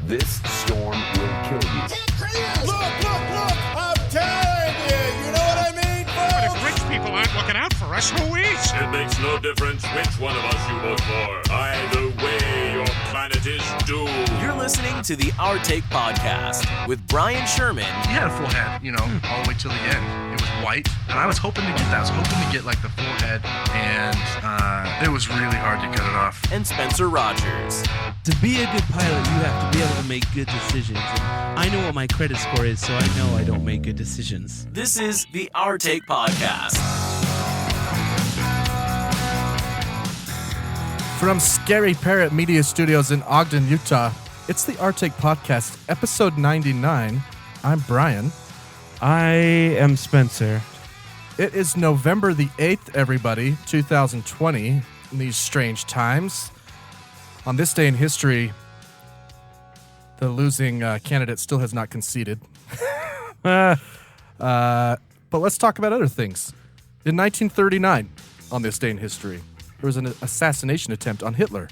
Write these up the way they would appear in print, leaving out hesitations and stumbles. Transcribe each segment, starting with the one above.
This storm will kill you. Look! I'm telling you! You know what I mean, folks? But if rich people aren't looking out for us, who is? It makes no difference which one of us you vote for. Either way, your planet is doomed. You're listening to the Our Take Podcast with Brian Sherman. He had a full head, all the way till the end. It was white, and I was hoping to get that. I was hoping to get, like, the full head, and it was really hard to cut it off. And Spencer Rogers. To be a good pilot, you have to be able to make good decisions. And I know what my credit score is, so I know I don't make good decisions. This is the Our Take Podcast. From Scary Parrot Media Studios in Ogden, Utah, it's the Our Take Podcast, episode 99. I'm Brian. I am Spencer. It is November the 8th, everybody, 2020, in these strange times. On this day in history, the losing candidate still has not conceded. But let's talk about other things. In 1939, on this day in history, there was an assassination attempt on Hitler.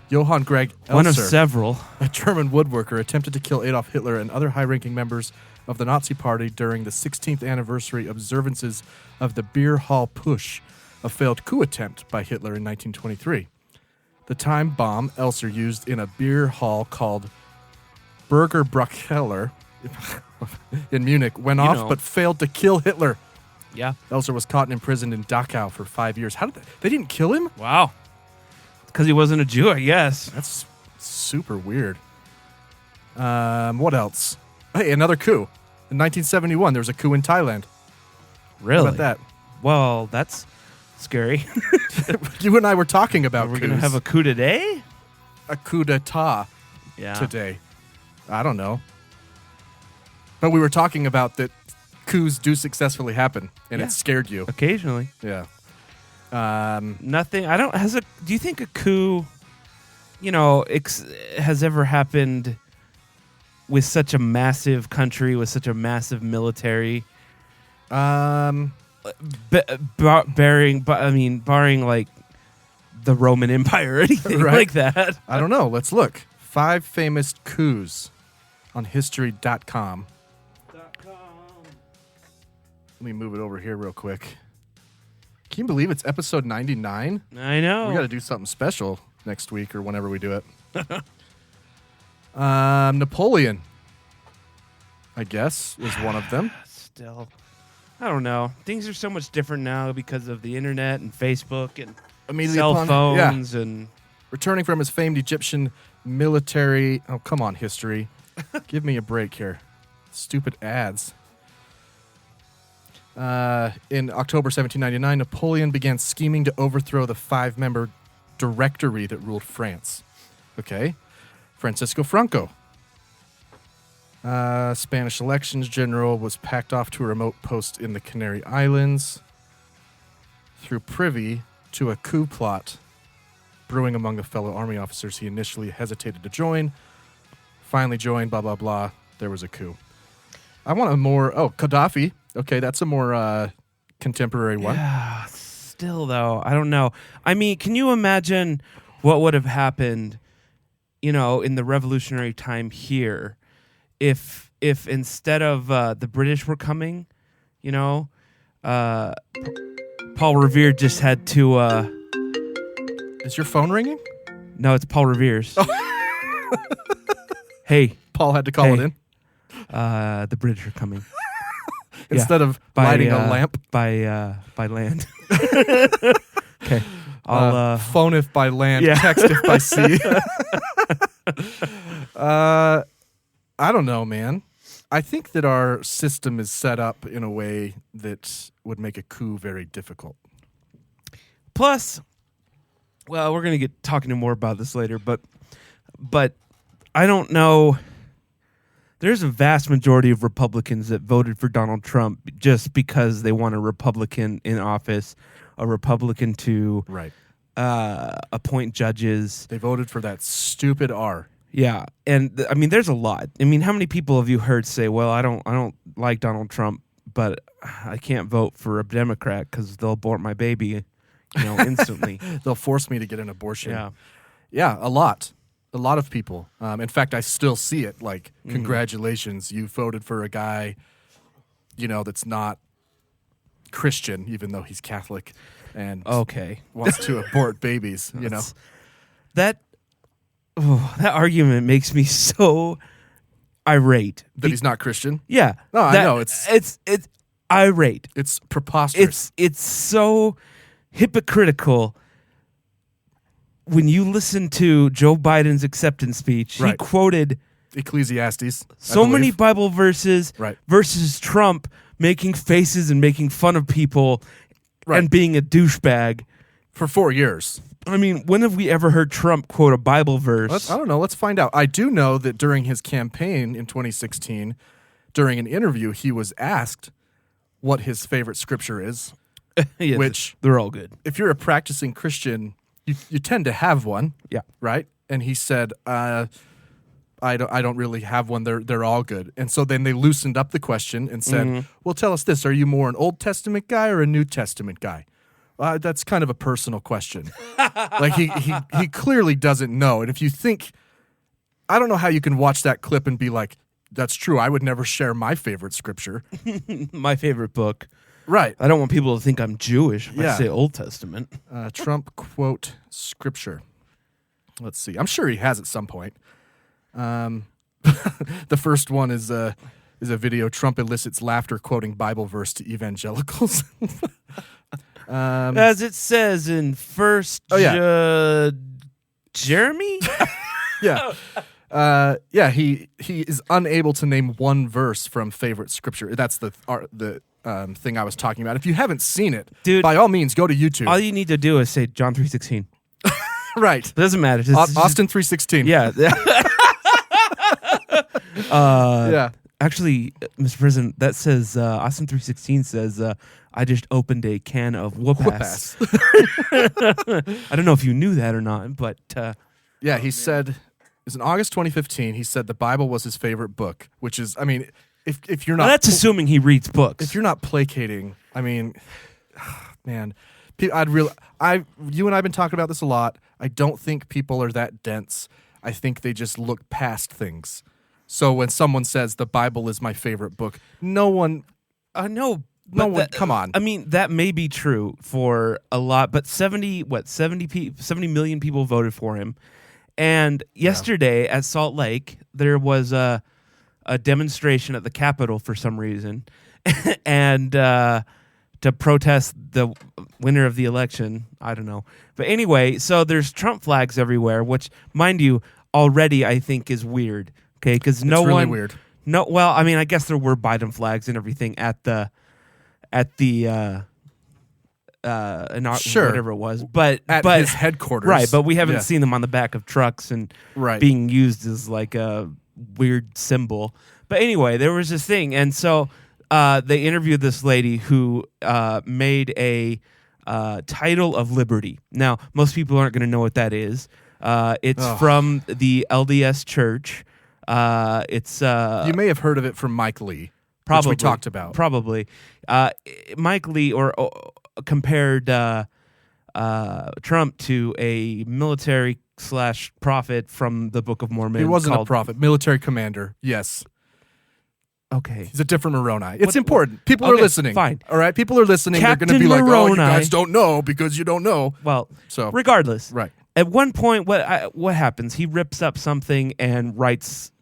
Johann Greg Elser, One of several. a German woodworker, attempted to kill Adolf Hitler and other high-ranking members of the Nazi Party during the 16th anniversary observances of the Beer Hall Putsch, a failed coup attempt by Hitler in 1923. The time bomb Elser used in a beer hall called Burger Bruckheller in Munich went off but failed to kill Hitler. Yeah. Elser was caught and imprisoned in Dachau for 5 years. How did they didn't kill him? Wow. Because he wasn't a Jew, I guess. That's super weird. What else? Hey, another coup. In 1971, there was a coup in Thailand. Really? How about that? Well, that's scary. You and I were talking about We're coups. going to have a coup today? A coup d'etat Yeah. today. I don't know. But we were talking about that coups do successfully happen, and Yeah. it scared you. Occasionally. Yeah. Nothing. Do you think a coup, has ever happened with such a massive country, with such a massive military? Barring like the Roman Empire or anything Right. like that. I don't know. Let's look. 5 famous coups on history.com. Let me move it over here real quick. Can you believe it's episode 99? I know. We got to do something special next week or whenever we do it. Napoleon, I guess, was one of them. Still, I don't know. Things are so much different now because of the internet and Facebook and cell phones and returning from his famed Egyptian military. Oh, come on, history. Give me a break here. Stupid ads. In October 1799, Napoleon began scheming to overthrow the 5-member directory that ruled France. Okay. Francisco Franco. Spanish elections general was packed off to a remote post in the Canary Islands through privy to a coup plot brewing among the fellow army officers he initially hesitated to join. Finally joined, blah, blah, blah. There was a coup. I want a more... Oh, Gaddafi. Okay, that's a more contemporary one. Yeah, still though, I don't know. I mean, can you imagine what would have happened, in the revolutionary time here, if instead of the British were coming, Paul Revere just had to. Is your phone ringing? No, it's Paul Revere's. Hey, Paul had to call it in the British are coming. instead of lighting a lamp by land. Okay, I'll phone if by land, text if by sea. I don't know, man. I think that our system is set up in a way that would make a coup very difficult. Plus, well, we're going to get talking more about this later, but I don't know. There's a vast majority of Republicans that voted for Donald Trump just because they want a Republican in office, a Republican to appoint judges. They voted for that stupid R. Yeah, and I mean, there's a lot. I mean, how many people have you heard say, "Well, I don't like Donald Trump, but I can't vote for a Democrat because they'll abort my baby, instantly." They'll force me to get an abortion. Yeah, Yeah, a lot. A lot of people. In fact, I still see it. Like, congratulations, you voted for a guy, that's not Christian, even though he's Catholic, and wants to abort babies. That argument makes me so irate that he's not Christian. Yeah, no, I know it's irate. It's preposterous. It's so hypocritical. When you listen to Joe Biden's acceptance speech, he quoted Ecclesiastes. So many Bible verses versus Trump making faces and making fun of people and being a douchebag for 4 years. I mean, when have we ever heard Trump quote a Bible verse? I don't know. Let's find out. I do know that during his campaign in 2016, during an interview, he was asked what his favorite scripture is, yeah, which they're all good. If you're a practicing Christian, you tend to have one. Yeah. Right? And he said, I don't really have one. They're all good. And so then they loosened up the question and said, well, tell us this. Are you more an Old Testament guy or a New Testament guy? That's kind of a personal question. Like he clearly doesn't know. And if you think, I don't know how you can watch that clip and be like, that's true. I would never share my favorite scripture. My favorite book. Right. I don't want people to think I'm Jewish if I say Old Testament. Trump quote scripture. Let's see. I'm sure he has at some point. The first one is a video. Trump elicits laughter quoting Bible verse to evangelicals. As it says in First Jeremy. Yeah. He is unable to name one verse from favorite scripture. That's the thing I was talking about. If you haven't seen it, dude, by all means, go to YouTube. All you need to do is say John 3:16. Right. It doesn't matter. Austin 3:16. Yeah. Yeah. Actually, Mr. President, that says Austin 3:16 says I just opened a can of whoop-ass. I don't know if you knew that or not, but yeah, he said it was in August 2015. He said the Bible was his favorite book, which is, I mean, if you're not, that's assuming he reads books. If you're not placating, I mean, man, you and I've been talking about this a lot. I don't think people are that dense. I think they just look past things. So when someone says the Bible is my favorite book, no one, come on. I mean, that may be true for a lot, but 70 million people voted for him. And yesterday at Salt Lake, there was a demonstration at the Capitol for some reason, and to protest the winner of the election. I don't know. But anyway, so there's Trump flags everywhere, which, mind you, already I think is weird. Okay, because no really one weird. No, well, I mean, I guess there were Biden flags and everything at the whatever it was, but his headquarters, right? But we haven't seen them on the back of trucks and being used as like a weird symbol. But anyway, there was this thing, and so they interviewed this lady who made a title of liberty. Now, most people aren't going to know what that is. It's from the LDS Church. It's you may have heard of it from Mike Lee, probably which we talked about. Probably, Mike Lee compared Trump to a military / prophet from the Book of Mormon. He wasn't a prophet, military commander. Yes. Okay. He's a different Moroni. It's important. People are listening. Fine. All right. People are listening. Captain They're going to be Moroni, like, "Oh, you guys don't know because you don't know." Well, so regardless, right. At one point, what happens? He rips up something and writes.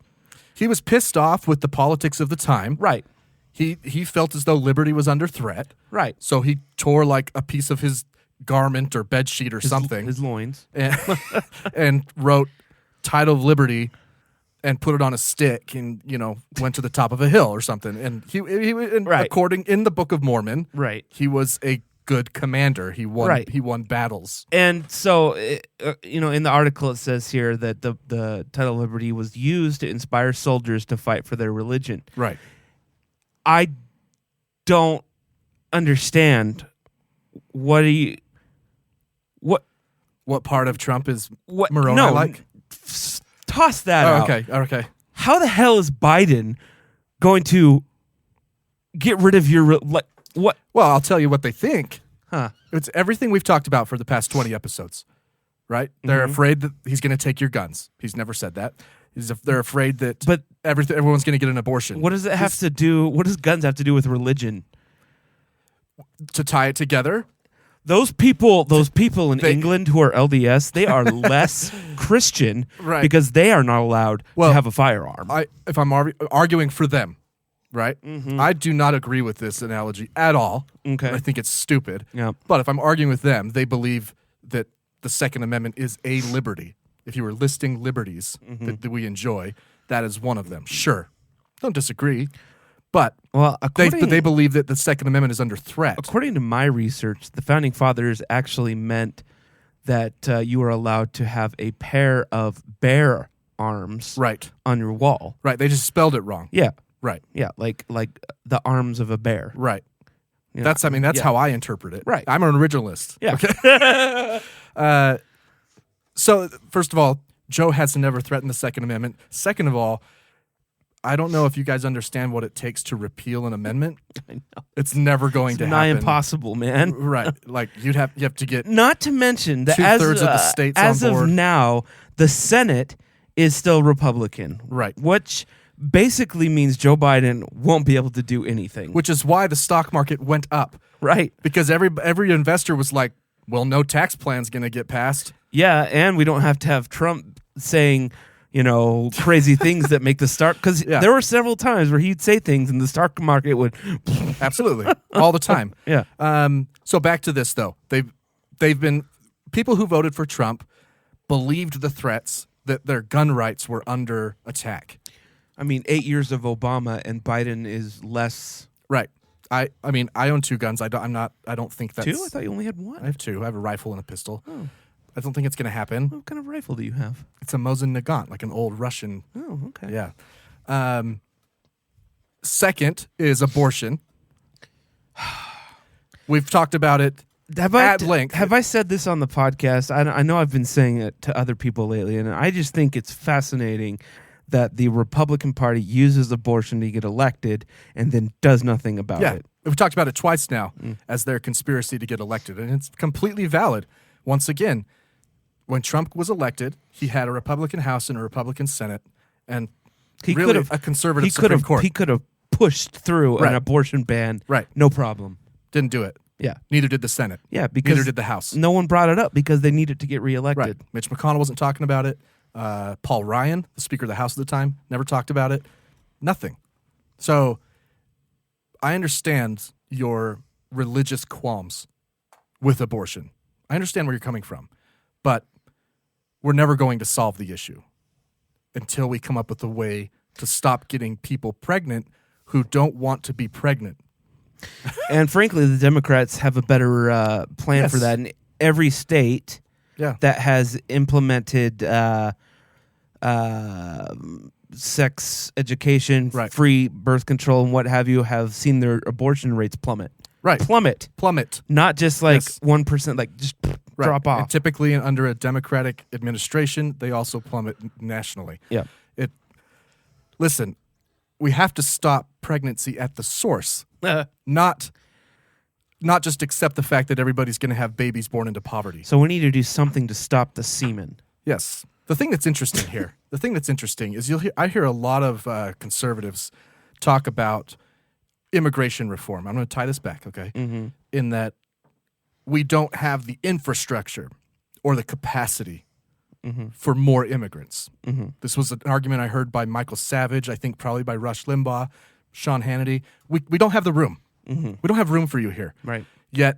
He was pissed off with the politics of the time. Right. He felt as though liberty was under threat. Right. So he tore like a piece of his garment or bed sheet or something. His loins. And wrote title of liberty and put it on a stick and, went to the top of a hill or something. And according in the Book of Mormon, right, he was a good commander. He won battles. And so, in the article it says here that the title of liberty was used to inspire soldiers to fight for their religion. Right. I don't understand what part of Trump is Moroni like? Toss that out. Okay. How the hell is Biden going to get rid of your what? Well, I'll tell you what they think. Huh. It's everything we've talked about for the past 20 episodes. right? They're afraid that he's going to take your guns. He's never said that. They're afraid that But everyone's going to get an abortion. what does it have to do? What does guns have to do with religion? To tie it together? Those people in England who are LDS, they are less Christian Right. because they are not allowed to have a firearm. If I'm arguing for them, right? I do not agree with this analogy at all. Okay. I think it's stupid. Yeah. But if I'm arguing with them, they believe that the Second Amendment is a liberty. If you were listing liberties that we enjoy, that is one of them. Sure. Don't disagree. But Well, they believe that the Second Amendment is under threat. according to my research, the founding fathers actually meant that you were allowed to have a pair of bear arms Right. on your wall. Right. They just spelled it wrong. Yeah, Right. yeah, like the arms of a bear. Right. You know? That's Yeah. how I interpret it. Right. I'm an originalist. Yeah. Okay. So first of all, Joe has never threatened the Second Amendment. Second of all, I don't know if you guys understand what it takes to repeal an amendment. I know. It's never going It's to nigh happen. impossible, man. Right. Like you have to get Not to mention that 2/3 of the states on as of board. now, the Senate is still Republican. Right. Which basically means Joe Biden won't be able to do anything. which is why the stock market went up, Right. because every investor was like, well, no tax plan's going to get passed. Yeah, and we don't have to have Trump saying, crazy things that make the stock, because Yeah. there were several times where he'd say things and the stock market would. Absolutely. All the time. Yeah. So back to this though. They've been people who voted for Trump believed the threats that their gun rights were under attack. I mean, 8 years of Obama and Biden is less. Right. I mean, I own 2 guns. I don't think that's 2? I thought you only had 1. I have 2. I have a rifle and a pistol. Oh. I don't think it's going to happen. What kind of rifle do you have? It's a Mosin Nagant, like an old Russian. Oh, okay. Yeah. Second is abortion. We've talked about it at length. Have I said this on the podcast? I know I've been saying it to other people lately, and I just think it's fascinating that the Republican Party uses abortion to get elected and then does nothing about Yeah, it. we've talked about it twice now as their conspiracy to get elected, and it's completely valid. Once again, when Trump was elected, he had a Republican House and a Republican Senate, and He really could have a conservative Supreme Court. He could have pushed through Right. an abortion ban, Right. No problem. Didn't do it. Yeah, Neither did the Senate. yeah, because Neither did the House. No one brought it up because they needed to get reelected. Right. Mitch McConnell wasn't talking about it. Paul Ryan, the Speaker of the House at the time, never talked about it. Nothing. So I understand your religious qualms with abortion. I understand where you're coming from, but we're never going to solve the issue until we come up with a way to stop getting people pregnant who don't want to be pregnant. And frankly, the Democrats have a better plan Yes. for that. In every state Yeah. that has implemented sex education, Right. free birth control, and what have you, have seen their abortion rates plummet. Right. Plummet. Plummet. Not just like Yes. 1%, like just Right. drop And off. typically under a Democratic administration, they also plummet nationally. Yeah. Listen, we have to stop pregnancy at the source, not just accept the fact that everybody's going to have babies born into poverty. So we need to do something to stop the semen. Yes. The thing that's interesting here, is I hear a lot of conservatives talk about immigration reform. I'm going to tie this back, okay? In that we don't have the infrastructure or the capacity for more immigrants. This was an argument I heard by Michael Savage, I think probably by Rush Limbaugh, Sean Hannity. We don't have the room. We don't have room for you here. Right. Yet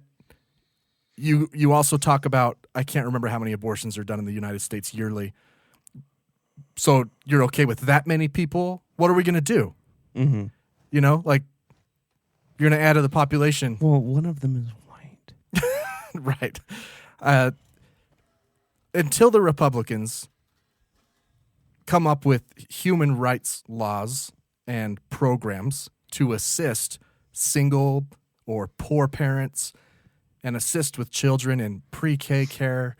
you also talk about, I can't remember how many abortions are done in the United States yearly. So you're okay with that many people? What are we going to do? You know, like you're going to add to the population. Well, one of them is white. Right. Until the Republicans come up with human rights laws and programs to assist single or poor parents and assist with children in pre-K care,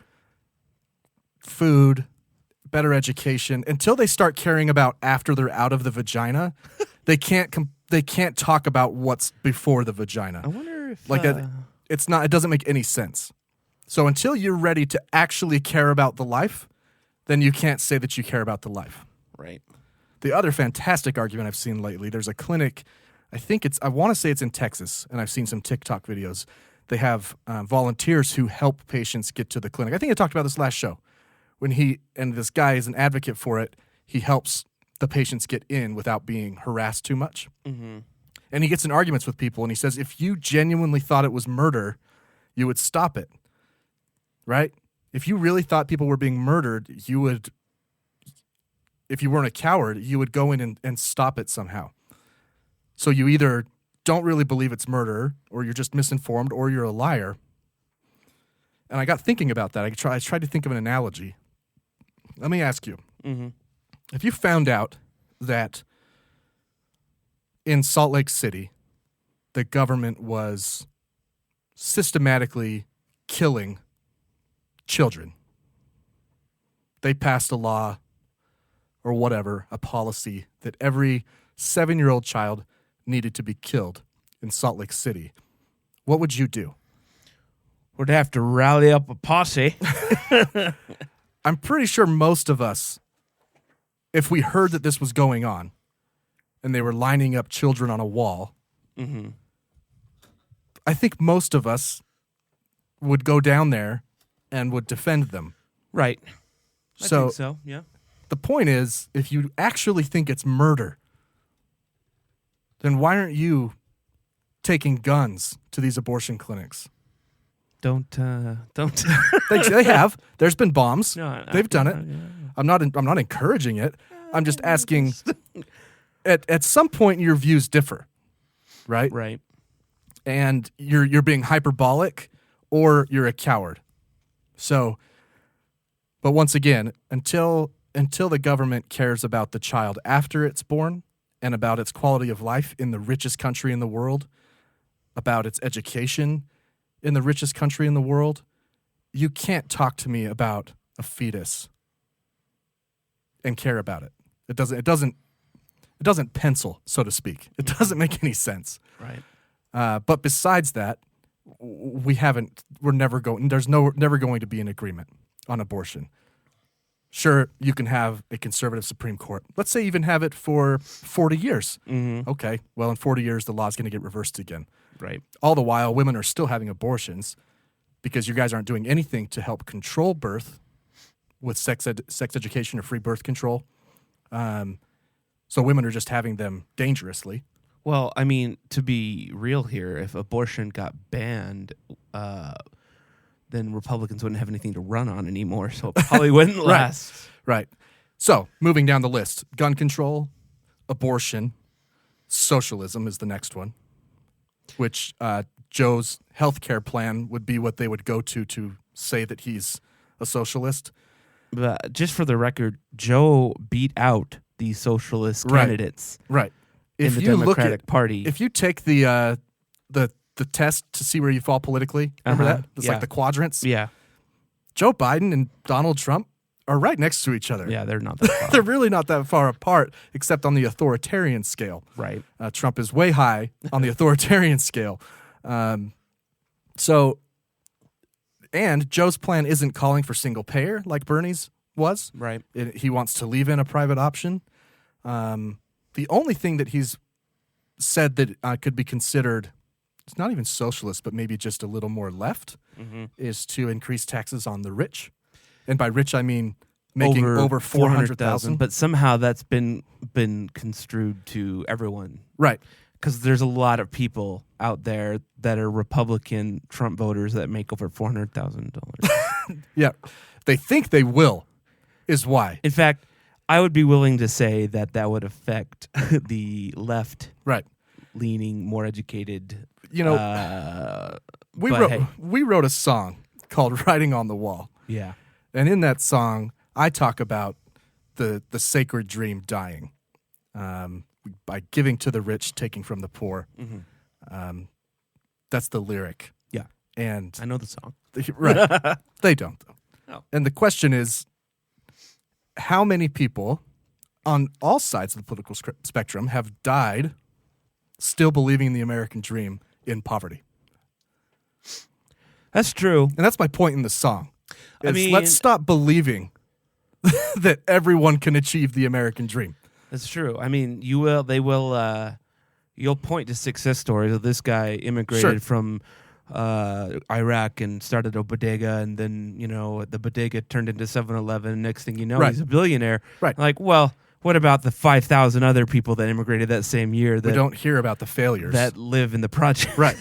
food, better education, until they start caring about after they're out of the vagina, they can't talk about what's before the vagina. I wonder if Like that, it doesn't make any sense. So until you're ready to actually care about the life, then you can't say that you care about the life. Right. The other fantastic argument I've seen lately, there's a clinic, I want to say it's in Texas, and I've seen some TikTok videos. They have volunteers who help patients get to the clinic. I think I talked about this last show. And this guy is an advocate for it, he helps the patients get in without being harassed too much. Mm-hmm. And he gets in arguments with people, and he says, if you genuinely thought it was murder, you would stop it, right? If you really thought people were being murdered, you would, if you weren't a coward, you would go in and stop it somehow. So you either don't really believe it's murder, or you're just misinformed, or you're a liar. And I got thinking about that. I tried to think of an analogy. Let me ask you. Mm-hmm. If you found out that in Salt Lake City, the government was systematically killing children, they passed a law or whatever, a policy that every 7-year-old child needed to be killed in Salt Lake City, what would you do? Would have to rally up a posse. I'm pretty sure most of us, if we heard that this was going on and they were lining up children on a wall, mm-hmm. I think most of us would go down there and would defend them. Right. I think so, yeah. The point is, if you actually think it's murder, then why aren't you taking guns to these abortion clinics? Don't. They have. There's been bombs. No, They've done it. Yeah. I'm not encouraging it. I'm just asking. At some point, your views differ, right? Right. And you're being hyperbolic, or you're a coward. So, but once again, until the government cares about the child after it's born and about its quality of life in the richest country in the world, about its education in the richest country in the world, you can't talk to me about a fetus and care about it. It doesn't pencil, so to speak. It doesn't make any sense. Right. But besides that, there's never going to be an agreement on abortion. Sure, you can have a conservative Supreme Court. Let's say even have it for 40 years. Mm-hmm. Okay, well, in 40 years, the law's going to get reversed again. Right. All the while, women are still having abortions because you guys aren't doing anything to help control birth with sex education or free birth control. So women are just having them dangerously. Well, I mean, to be real here, if abortion got banned, then Republicans wouldn't have anything to run on anymore, so it probably wouldn't last. Right. So, moving down the list, gun control, abortion, socialism is the next one, which Joe's healthcare plan would be what they would go to say that he's a socialist. But just for the record, Joe beat out the socialist candidates. Right. In the Democratic Party. If you take the test to see where you fall politically, remember that? It's like the quadrants. Yeah. Joe Biden and Donald Trump are right next to each other. Yeah, they're not that far. They're really not that far apart, except on the authoritarian scale. Right. Trump is way high on the authoritarian scale. And Joe's plan isn't calling for single payer like Bernie's was. Right. He wants to leave in a private option. The only thing that he's said that could be considered, it's not even socialist, but maybe just a little more left, is to increase taxes on the rich. And by rich, I mean making over 400,000. But somehow that's been construed to everyone. Right. Because there's a lot of people out there that are Republican Trump voters that make over $400,000. Yeah. They think they will, is why. In fact, I would be willing to say that would affect the left, right, leaning, more educated. You know, we wrote a song called "Writing on the Wall." Yeah, and in that song, I talk about the sacred dream dying, by giving to the rich, taking from the poor. Mm-hmm. That's the lyric. Yeah, and I know the song. Right, they don't though. Oh. And the question is, how many people on all sides of the political spectrum have died still believing in the American dream in poverty? That's true. And that's my point in the song. I Is mean- let's stop believing that everyone can achieve the American dream. That's true. I mean, you'll point to success stories of this guy immigrated from Iraq and started a bodega, and then, the bodega turned into 7-Eleven. Next thing you know, Right. he's a billionaire. Right. Like, well, what about the 5,000 other people that immigrated that same year We that don't hear about the failures. that live in the project? Right.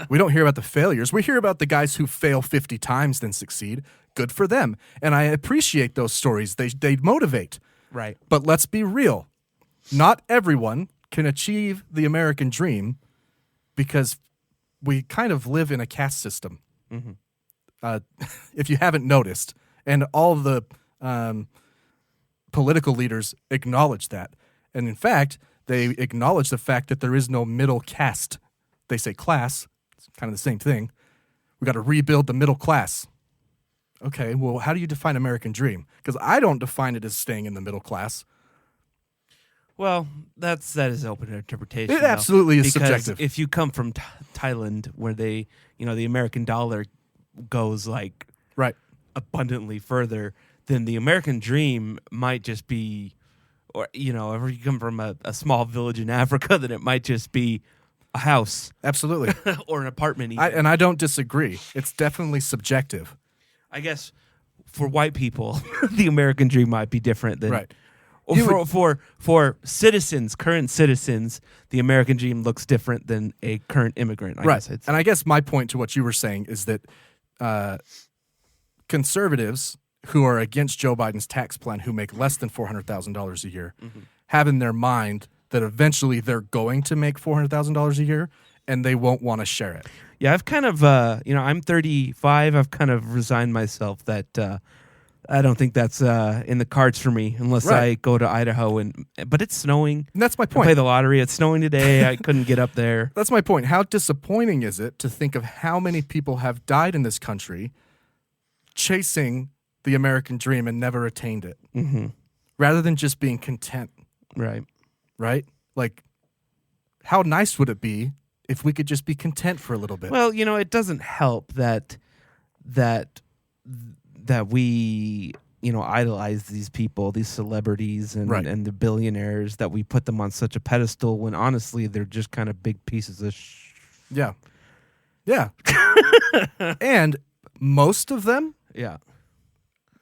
We don't hear about the failures. We hear about the guys who fail 50 times then succeed. Good for them. And I appreciate those stories. They motivate. Right. But let's be real. Not everyone can achieve the American dream because we kind of live in a caste system. If you haven't noticed, and all of the political leaders acknowledge that. And in fact, they acknowledge the fact that there is no middle caste. They say class. It's kind of the same thing. We got to rebuild the middle class. Okay, well, how do you define American dream? Because I don't define it as staying in the middle class. Well, that is open to interpretation. It absolutely is because subjective. If you come from Thailand, where the American dollar goes like Right. abundantly further, then the American dream might just be, or if you come from a small village in Africa, then it might just be a house Absolutely. or an apartment. Even. And I don't disagree. It's definitely subjective. I guess for white people, the American dream might be different than Right. Or for citizens, current citizens, the American dream looks different than a current immigrant. I Right. guess I'd say. And I guess my point to what you were saying is that conservatives who are against Joe Biden's tax plan, who make less than $400,000 a year, have in their mind that eventually they're going to make $400,000 a year and they won't want to share it. Yeah, I've kind of, I'm 35. I've kind of resigned myself that I don't think that's in the cards for me unless I Right. go to Idaho. But it's snowing. And that's my I point. play the lottery. It's snowing today. I couldn't get up there. That's my point. How disappointing is it to think of how many people have died in this country chasing the American dream and never attained it, rather than just being content, Right. right? Like, how nice would it be if we could just be content for a little bit? Well, it doesn't help that we idolize these people, these celebrities and Right. and the billionaires, that we put them on such a pedestal when honestly they're just kind of big pieces of Yeah. Yeah. And most of them, yeah.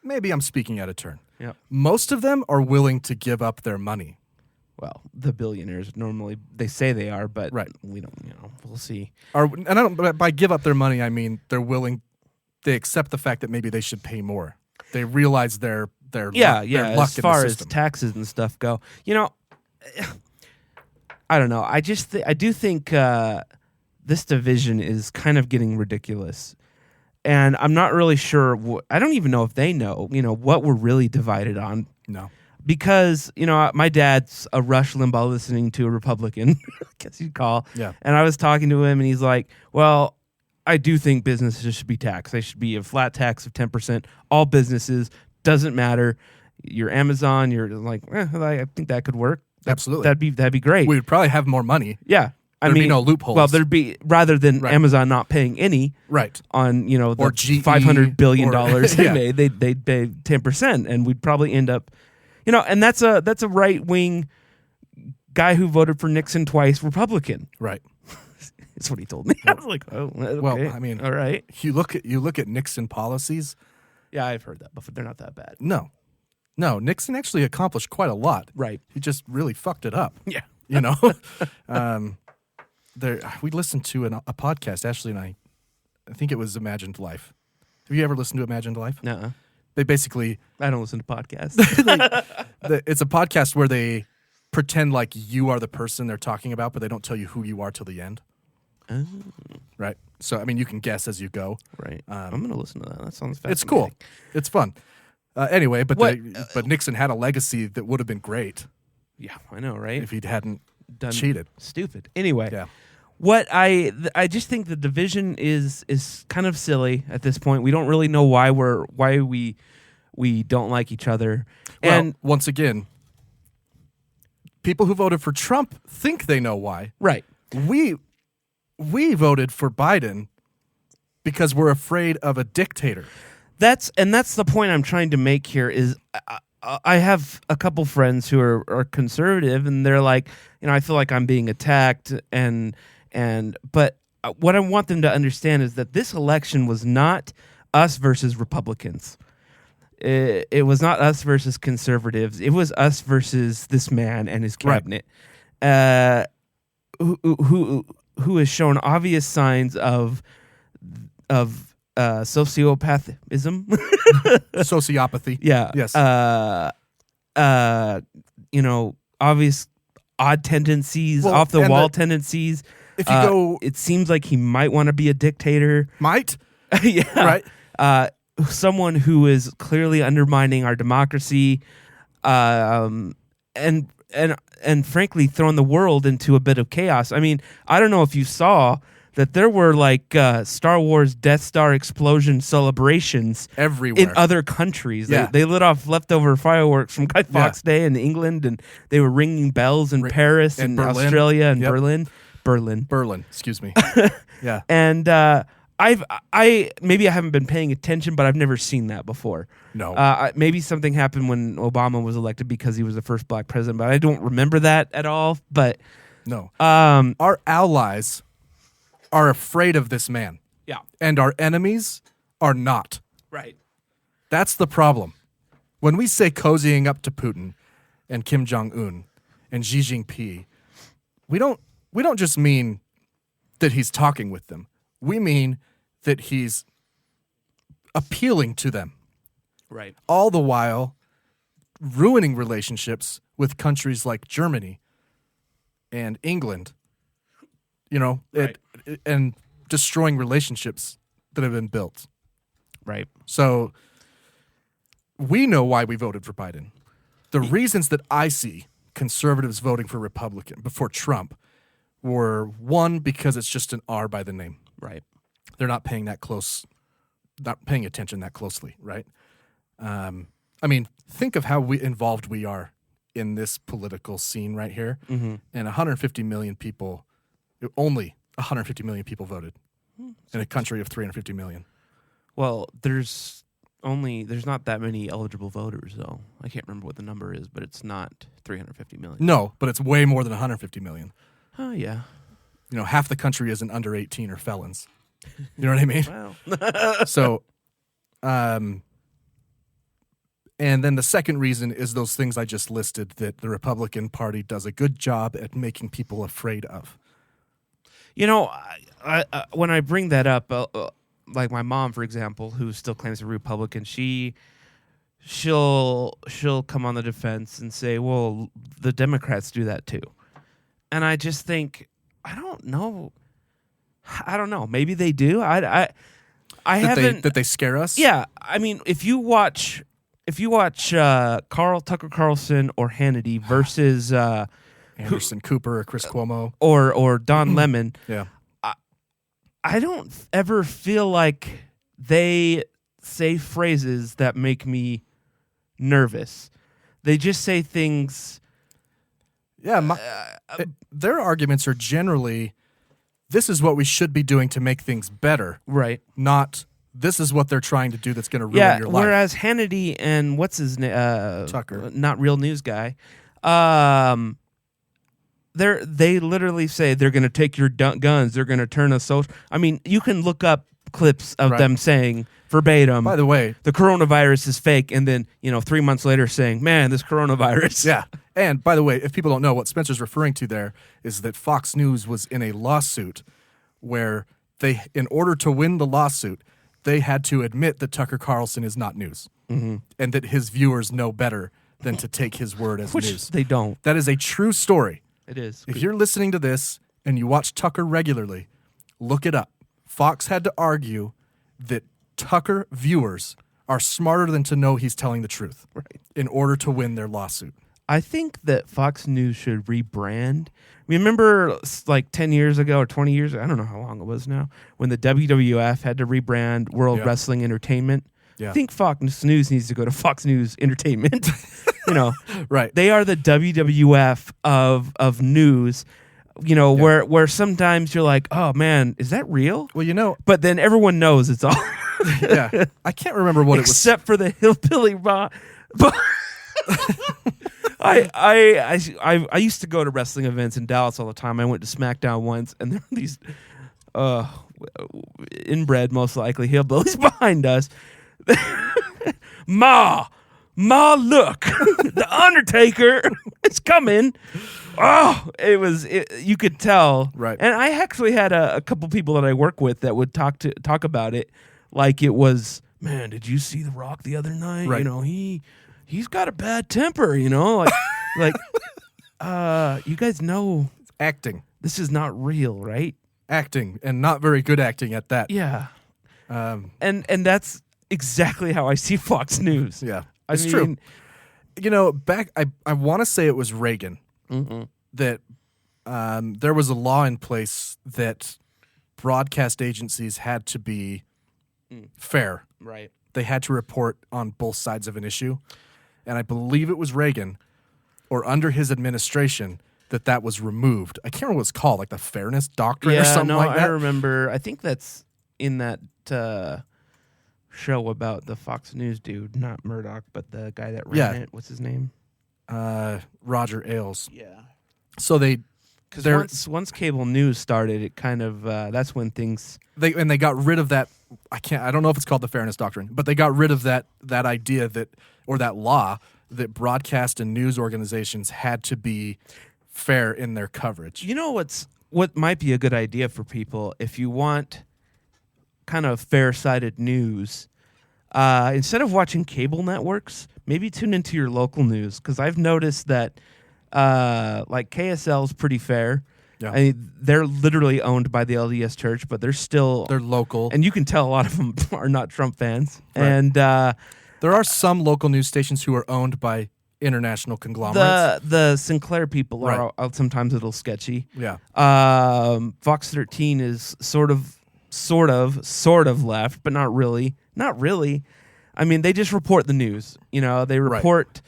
maybe I'm speaking out of turn, Yeah. most of them are willing to give up their money. Well, the billionaires normally they say they are, but Right. we don't. We'll see. And I don't, by give up their money, I mean they accept the fact that maybe they should pay more. They realize their Yeah, luck, yeah. their luck As in far the as system. taxes and stuff go, I don't know. I just I do think this division is kind of getting ridiculous, and I'm not really sure. I don't even know if they know. What we're really divided on. No. Because, my dad's a Rush Limbaugh listening to a Republican, I guess you'd call. Yeah. And I was talking to him, and he's like, well, I do think businesses should be taxed. They should be a flat tax of 10%. All businesses, doesn't matter. You're Amazon, you're like, I think that could work. Absolutely. That'd be great. We would probably have more money. Yeah. There'd be no loopholes. Well, there'd be, rather than Right. Amazon not paying any Right. on, the Or GE, $500 billion or- they Yeah. made, they'd pay 10%, and we'd probably end up, and that's a right wing guy who voted for Nixon twice, Republican. Right. That's what he told me. I was like, oh, okay. Well, I mean, all right. You look at Nixon policies. Yeah, I've heard that before. They're not that bad. No, Nixon actually accomplished quite a lot. Right. He just really fucked it up. Yeah. We listened to a podcast, Ashley and I think it was Imagined Life. Have you ever listened to Imagined Life? Nuh-uh. They basically, I don't listen to podcasts. it's a podcast where they pretend like you are the person they're talking about, but they don't tell you who you are till the end. Oh. Right. So, I mean, you can guess as you go. Right. I'm going to listen to that. That sounds fascinating. It's cool. It's fun. Anyway, but What- but Nixon had a legacy that would have been great Yeah, I know, right? if he hadn't Done cheated. Stupid. Anyway. Yeah. What I just think the division is kind of silly at this point. We don't really know why we don't like each other. Well, And once again, people who voted for Trump think they know why. right. We voted for Biden because we're afraid of a dictator. That's the point I'm trying to make here is I have a couple friends who are conservative, and they're like, I feel like I'm being attacked, but what I want them to understand is that this election was not us versus Republicans. It was not us versus conservatives. It was us versus this man and his cabinet, who has shown obvious signs of sociopathism. Sociopathy. Yeah. Yes. Obvious odd tendencies, Well, off the and wall the- tendencies. If you go, It seems like he might want to be a dictator. might, Yeah. right? Someone who is clearly undermining our democracy, and frankly throwing the world into a bit of chaos. I mean, I don't know if you saw that there were like Star Wars Death Star explosion celebrations Everywhere. in other countries. Yeah. They lit off leftover fireworks from Guy Fawkes Day in England, and they were ringing bells in Paris and Berlin. Australia and Yep. Berlin. Excuse me. Yeah. And I maybe I haven't been paying attention, but I've never seen that before. No. Maybe something happened when Obama was elected because he was the first black president, but I don't remember that at all. But No. Our allies are afraid of this man, yeah, and our enemies are not. right. That's the problem. When we say cozying up to Putin and Kim Jong-un and Xi Jinping, we don't just mean that he's talking with them. We mean that he's appealing to them, Right. all the while ruining relationships with countries like Germany and England, and destroying relationships that have been built. Right. So we know why we voted for Biden. The reasons that I see conservatives voting for Republican before Trump were, one, because it's just an R by the name. Right. They're not paying attention that closely, right? I mean, think of how involved we are in this political scene right here. Mm-hmm. And 150 million people, only 150 million people voted in a country of 350 million. Well, there's not that many eligible voters, though. I can't remember what the number is, but it's not 350 million. No, but it's way more than 150 million. Oh, yeah. Half the country isn't under 18 or felons. You know what I mean? Wow. So, and then the second reason is those things I just listed that the Republican Party does a good job at making people afraid of. I when I bring that up, like my mom, for example, who still claims a Republican, she'll come on the defense and say, "Well, the Democrats do that too," and I just think, I don't know. Maybe they do. I haven't. That they scare us. Yeah, I mean, if you watch Tucker Carlson or Hannity versus Anderson Cooper or Chris Cuomo or Don Lemon, yeah, I don't ever feel like they say phrases that make me nervous. They just say things. yeah. Their arguments are generally, this is what we should be doing to make things better, Right. not this is what they're trying to do that's going to ruin Yeah. your life. Whereas Hannity and what's his name? Tucker. Not Real News Guy. They literally say they're going to take your guns. They're going to turn us social. I mean, you can look up clips of Right. them saying verbatim, By the way, the coronavirus is fake, and then 3 months later saying, "Man, this coronavirus." yeah. And by the way, if people don't know, what Spencer's referring to there is that Fox News was in a lawsuit where they, in order to win the lawsuit, they had to admit that Tucker Carlson is not news, and that his viewers know better than to take his word as Which news. they don't. That is a true story. It is. If you're listening to this and you watch Tucker regularly, look it up. Fox had to argue that Tucker viewers are smarter than to know he's telling the truth, Right. in order to win their lawsuit. I think that Fox News should rebrand. Remember, like 10 years ago or 20 years, I don't know how long it was now, when the WWF had to rebrand World Yeah. Wrestling Entertainment. Yeah. I think Fox News needs to go to Fox News Entertainment. Right. They are the WWF of news, where sometimes you're like, oh man, is that real? Well, But then everyone knows it's all yeah. I can't remember what except for the hillbilly but I used to go to wrestling events in Dallas all the time. I went to SmackDown once, and there were these inbred, most likely hillbillies behind us. Ma, look, the Undertaker is coming. Oh, you could tell. Right. And I actually had a couple people that I work with that would talk about it like it was, man, did you see The Rock the other night? Right. He's got a bad temper, like you guys know acting. this is not real, right? Acting, and not very good acting at that. Yeah. And that's exactly how I see Fox News. Yeah. I It's mean, true. Back, I want to say it was Reagan that there was a law in place that broadcast agencies had to be fair. Right. They had to report on both sides of an issue. And I believe it was Reagan, or under his administration, that was removed. I can't remember what it's called, like the Fairness Doctrine or something like that. I remember. I think that's in that show about the Fox News dude, not Murdoch, but the guy that ran it. What's his name? Roger Ailes. Yeah. So because once cable news started, it kind of that's when things they got rid of that. I don't know if it's called the Fairness Doctrine, but they got rid of that idea or that law that broadcast and news organizations had to be fair in their coverage. You know what might be a good idea for people if you want kind of fair-sided news, instead of watching cable networks, maybe tune into your local news, because I've noticed that like KSL is pretty fair. Yeah. I mean, they're literally owned by the LDS Church, but they're local, and you can tell a lot of them are not Trump fans. Right. And there are some local news stations who are owned by international conglomerates. The Sinclair people Right. are sometimes a little sketchy. Yeah. Fox 13 is sort of left, but not really. Not really. I mean, they just report the news. They report.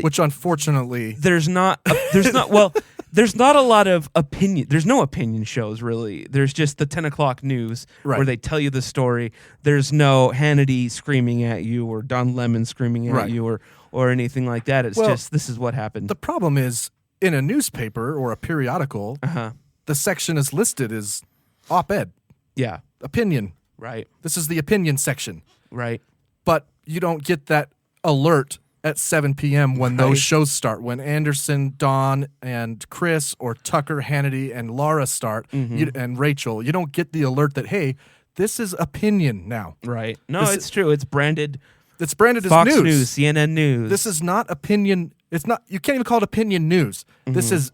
Which unfortunately, there's not a lot of opinion. There's no opinion shows really. There's just the 10 o'clock news Right. where they tell you the story. There's no Hannity screaming at you or Don Lemon screaming at Right. you or anything like that. It's just this is what happened. the problem is in a newspaper or a periodical, the section is listed as op-ed, Yeah. opinion. Right. This is the opinion section. Right. But you don't get that alert at 7 p.m. when those Right. shows start. When Anderson, Don, and Chris, or Tucker, Hannity, and Laura start, and Rachel, you don't get the alert that, hey, this is opinion now. Right. No, This it's true. It's branded It's branded Fox as News, CNN News. This is not opinion. It's not. You can't even call it opinion news. This is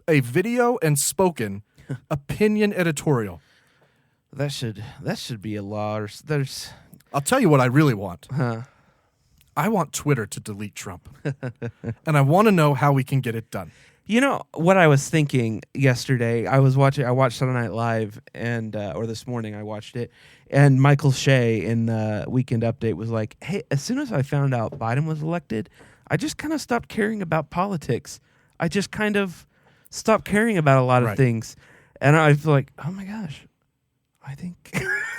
a video and spoken opinion editorial. that should be a law. Or there's I'll tell you what I really want. I want Twitter to delete Trump, and I want to know how we can get it done. You know what I was thinking yesterday? I watched Saturday Night Live, and or this morning I watched it, and Michael Shea in the Weekend Update was like, "Hey, as soon as I found out Biden was elected, I just kind of stopped caring about politics. I just kind of stopped caring about a lot of Right. things." And I feel like, oh my gosh, I think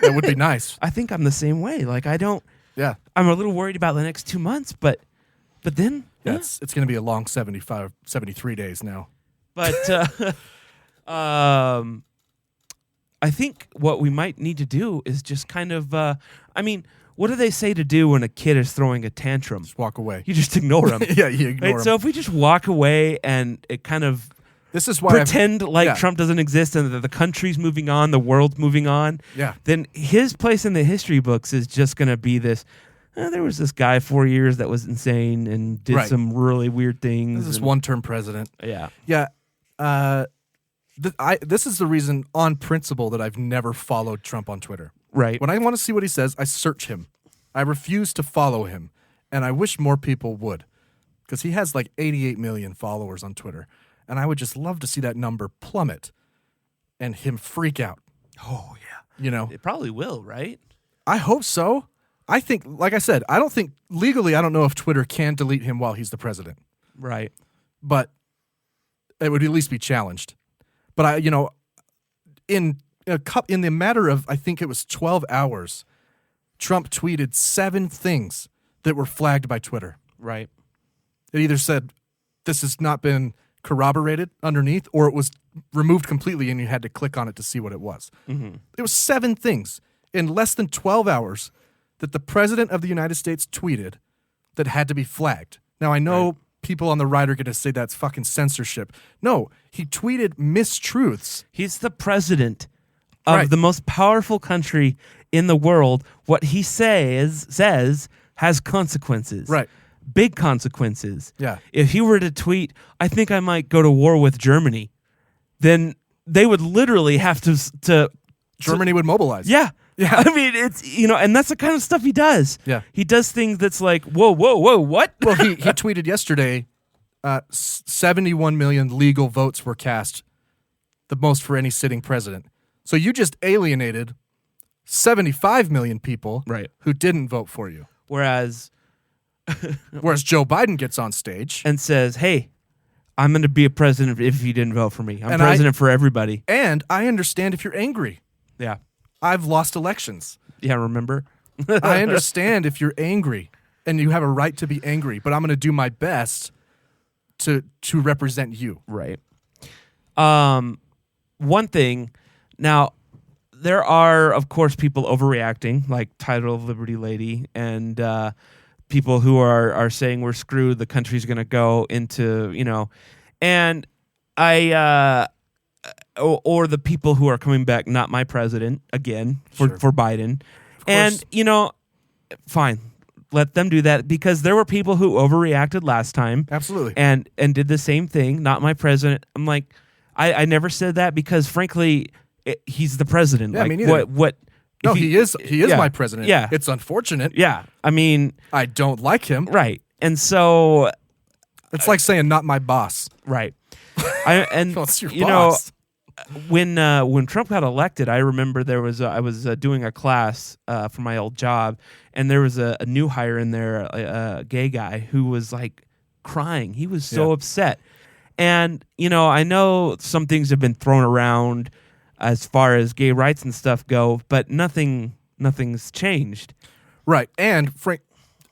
It would be nice. I think I'm the same way. Like Yeah. I'm a little worried about the next 2 months, but then Yeah, it's going to be a long 73 days now. But I think what we might need to do is just kind of, what do they say to do when a kid is throwing a tantrum? Just walk away. You just ignore them. Yeah, you ignore them. So if we just walk away and it kind of This is why pretend like yeah. Trump doesn't exist and that the country's moving on, the world's moving on, Yeah. then his place in the history books is just going to be this. There was this guy 4 years that was insane and did Right. some really weird things. This is and- one-term president. Yeah. Yeah. This is the reason, on principle, that I've never followed Trump on Twitter. Right. When I want to see what he says, I search him. I refuse to follow him, and I wish more people would, because he has like 88 million followers on Twitter, and I would just love to see that number plummet and him freak out. Oh, yeah. You know, It probably will, right? I hope so. I think, like I said, I don't think legally, I don't know if Twitter can delete him while he's the president, Right. but it would at least be challenged. But in the matter of, I think it was 12 hours, Trump tweeted 7 things that were flagged by Twitter. Right. It either said this has not been corroborated underneath, or it was removed completely and you had to click on it to see what it was. Mm-hmm. It was 7 things in less than 12 hours that the president of the United States tweeted that had to be flagged. Now, I know people on the right are going to say that's fucking censorship. No, he tweeted mistruths. He's the president of the most powerful country in the world. What he says has consequences. Right. Big consequences. Yeah. If he were to tweet, I think I might go to war with Germany, then they would literally have to Germany would mobilize. Yeah. Yeah. I mean, it's, and that's the kind of stuff he does. Yeah. He does things that's like, whoa, what? Well, he tweeted yesterday, 71 million legal votes were cast, the most for any sitting president. So you just alienated 75 million people who didn't vote for you. Whereas Joe Biden gets on stage and says, hey, I'm going to be a president if you didn't vote for me. I'm And president for everybody. And I understand if you're angry. Yeah. I've lost elections. Yeah, remember? I understand if you're angry, and you have a right to be angry, but I'm going to do my best to represent you. Right. One thing, now, there are, of course, people overreacting, like Title of Liberty Lady, and people who are saying we're screwed, the country's going to go into, and or the people who are coming back, not my president, again, for Biden. And, fine, let them do that, because there were people who overreacted last time. Absolutely. And did the same thing, not my president. I'm like, I never said that because, frankly, he's the president. Yeah, like, me neither. what? No, he is my president. Yeah. It's unfortunate. Yeah. I mean, I don't like him. right. And so, It's like saying not my boss. right. What's your boss? When Trump got elected, I remember I was doing a class for my old job, and there was a new hire in there, a gay guy who was like crying. He was so upset, and I know some things have been thrown around as far as gay rights and stuff go, but nothing's changed. Right, and Frank,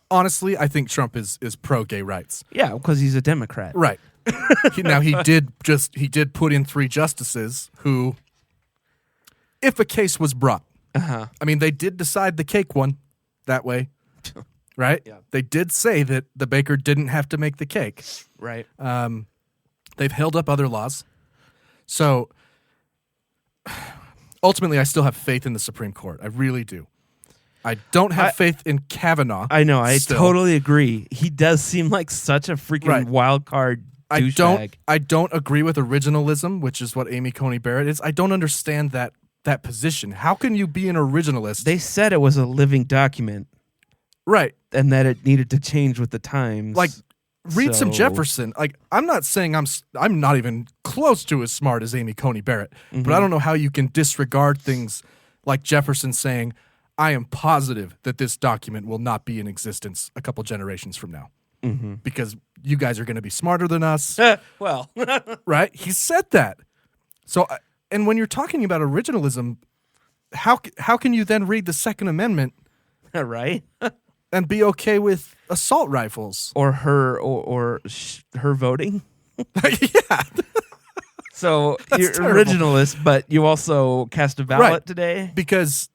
honestly, I think Trump is pro gay rights. Yeah, because he's a Democrat. Right. He did put in 3 justices who, if a case was brought, I mean, they did decide the cake one that way, right? Yeah. They did say that the baker didn't have to make the cake. Right. They've held up other laws. So, ultimately, I still have faith in the Supreme Court. I really do. I don't have faith in Kavanaugh. I know. I still. totally agree. He does seem like such a freaking wild card douchebag. I don't agree with originalism, which is what Amy Coney Barrett is. I don't understand that position. How can you be an originalist? They said it was a living document, right, and that it needed to change with the times. like read some So- Jefferson. Like, I'm not saying I'm not even close to as smart as Amy Coney Barrett, but Mm-hmm. I don't know how you can disregard things like Jefferson saying, "I am positive that this document will not be in existence a couple generations from now." Because you guys are going to be smarter than us, well, right? He said that. So, and when you're talking about originalism, how can you then read the Second Amendment right? and be okay with assault rifles? Or her her voting. Yeah, So you're terrible. originalist, but you also cast a ballot Right. today. because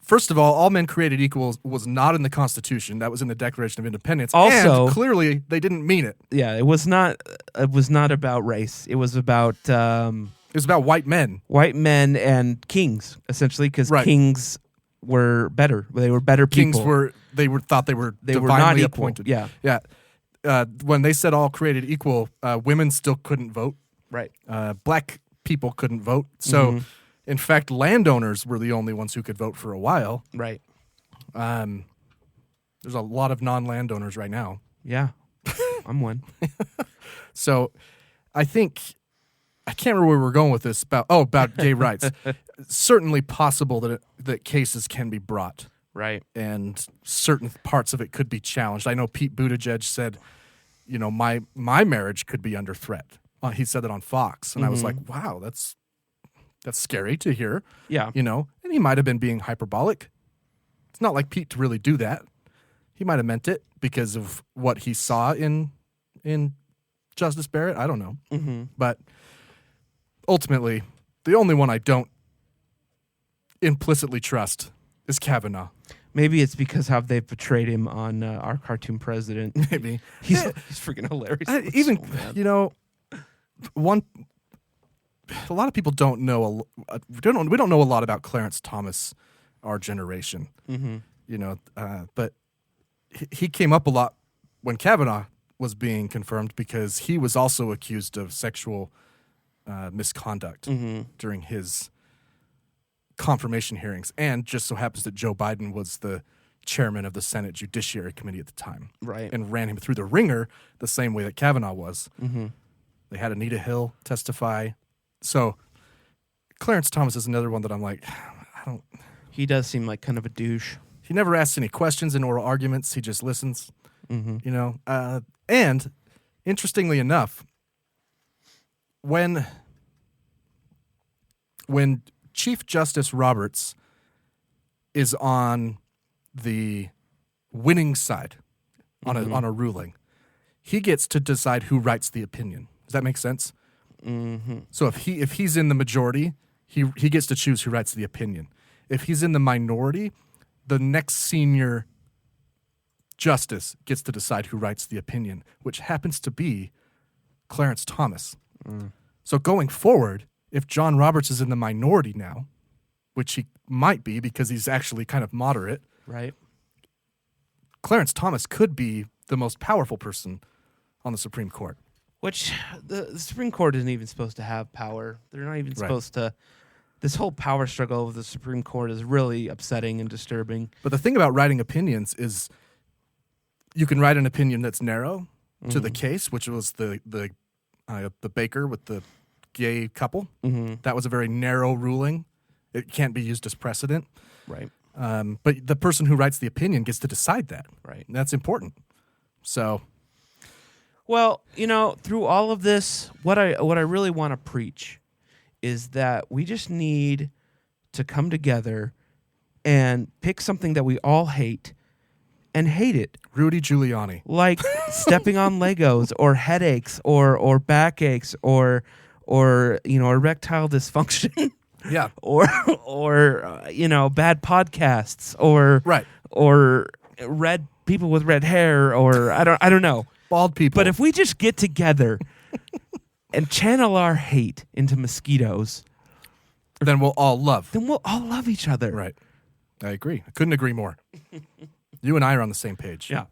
first of all men created equal was not in the Constitution. That was in the Declaration of Independence. Also- and clearly they didn't mean it. Yeah, it was not about race. It was about It was about white men. white men and kings, essentially, because Right. kings were better. They were better Kings people. thought they were They were divinely not equal. appointed. Yeah. Yeah. When they said all created equal, women still couldn't vote. right. Black people couldn't vote. So, Mm-hmm. in fact, landowners were the only ones who could vote for a while. Right. There's a lot of non-landowners right now. Yeah. I'm one. So, I think I can't remember where we're going with this about gay rights. Certainly possible that cases can be brought, Right. and certain parts of it could be challenged. I know Pete Buttigieg said, my marriage could be under threat. He said that on Fox, and I was like, wow, that's That's scary to hear. Yeah. You know, and he might have been being hyperbolic. It's not like Pete to really do that. He might have meant it because of what he saw in Justice Barrett. I don't know. Mm-hmm. But ultimately, the only one I don't implicitly trust is Kavanaugh. Maybe it's because how they portrayed him on Our Cartoon President. Maybe. He's freaking hilarious. Even, So bad. you know, a lot of people don't know, we don't know a lot about Clarence Thomas, our generation. Mm-hmm. You know, but he came up a lot when Kavanaugh was being confirmed because he was also accused of sexual misconduct during his confirmation hearings, and just so happens that Joe Biden was the chairman of the Senate Judiciary Committee at the time, Right. and ran him through the ringer the same way that Kavanaugh was. Mm-hmm. They had Anita Hill testify. So Clarence Thomas is another one that I'm like, He does seem like kind of a douche. he never asks any questions in oral arguments. He just listens, Mm-hmm. you know. And interestingly enough, when Chief Justice Roberts is on the winning side on a ruling, he gets to decide who writes the opinion. Does that make sense? Mm-hmm. So if he's in the majority, he gets to choose who writes the opinion. If he's in the minority, the next senior justice gets to decide who writes the opinion, which happens to be Clarence Thomas. So going forward, if John Roberts is in the minority now, which he might be because he's actually kind of moderate, Right. Clarence Thomas could be the most powerful person on the Supreme Court. Which the Supreme Court isn't even supposed to have power. They're not even supposed to. This whole power struggle of the Supreme Court is really upsetting and disturbing. But the thing about writing opinions is you can write an opinion that's narrow to the case, which was the baker with the gay couple. Mm-hmm. That was a very narrow ruling. It can't be used as precedent. Right. But the person who writes the opinion gets to decide that. Right. And that's important. So, Well, you know, through all of this, what I really want to preach is that we just need to come together and pick something that we all hate and hate it. Rudy Giuliani. Like stepping on Legos or headaches or backaches or you know, erectile dysfunction. Yeah. or you know, bad podcasts or Right. or red people with red hair or I don't know. Bald people. But if we just get together and channel our hate into mosquitoes, then we'll all love. then we'll all love each other. Right. I agree. I couldn't agree more. You and I are on the same page. Yeah.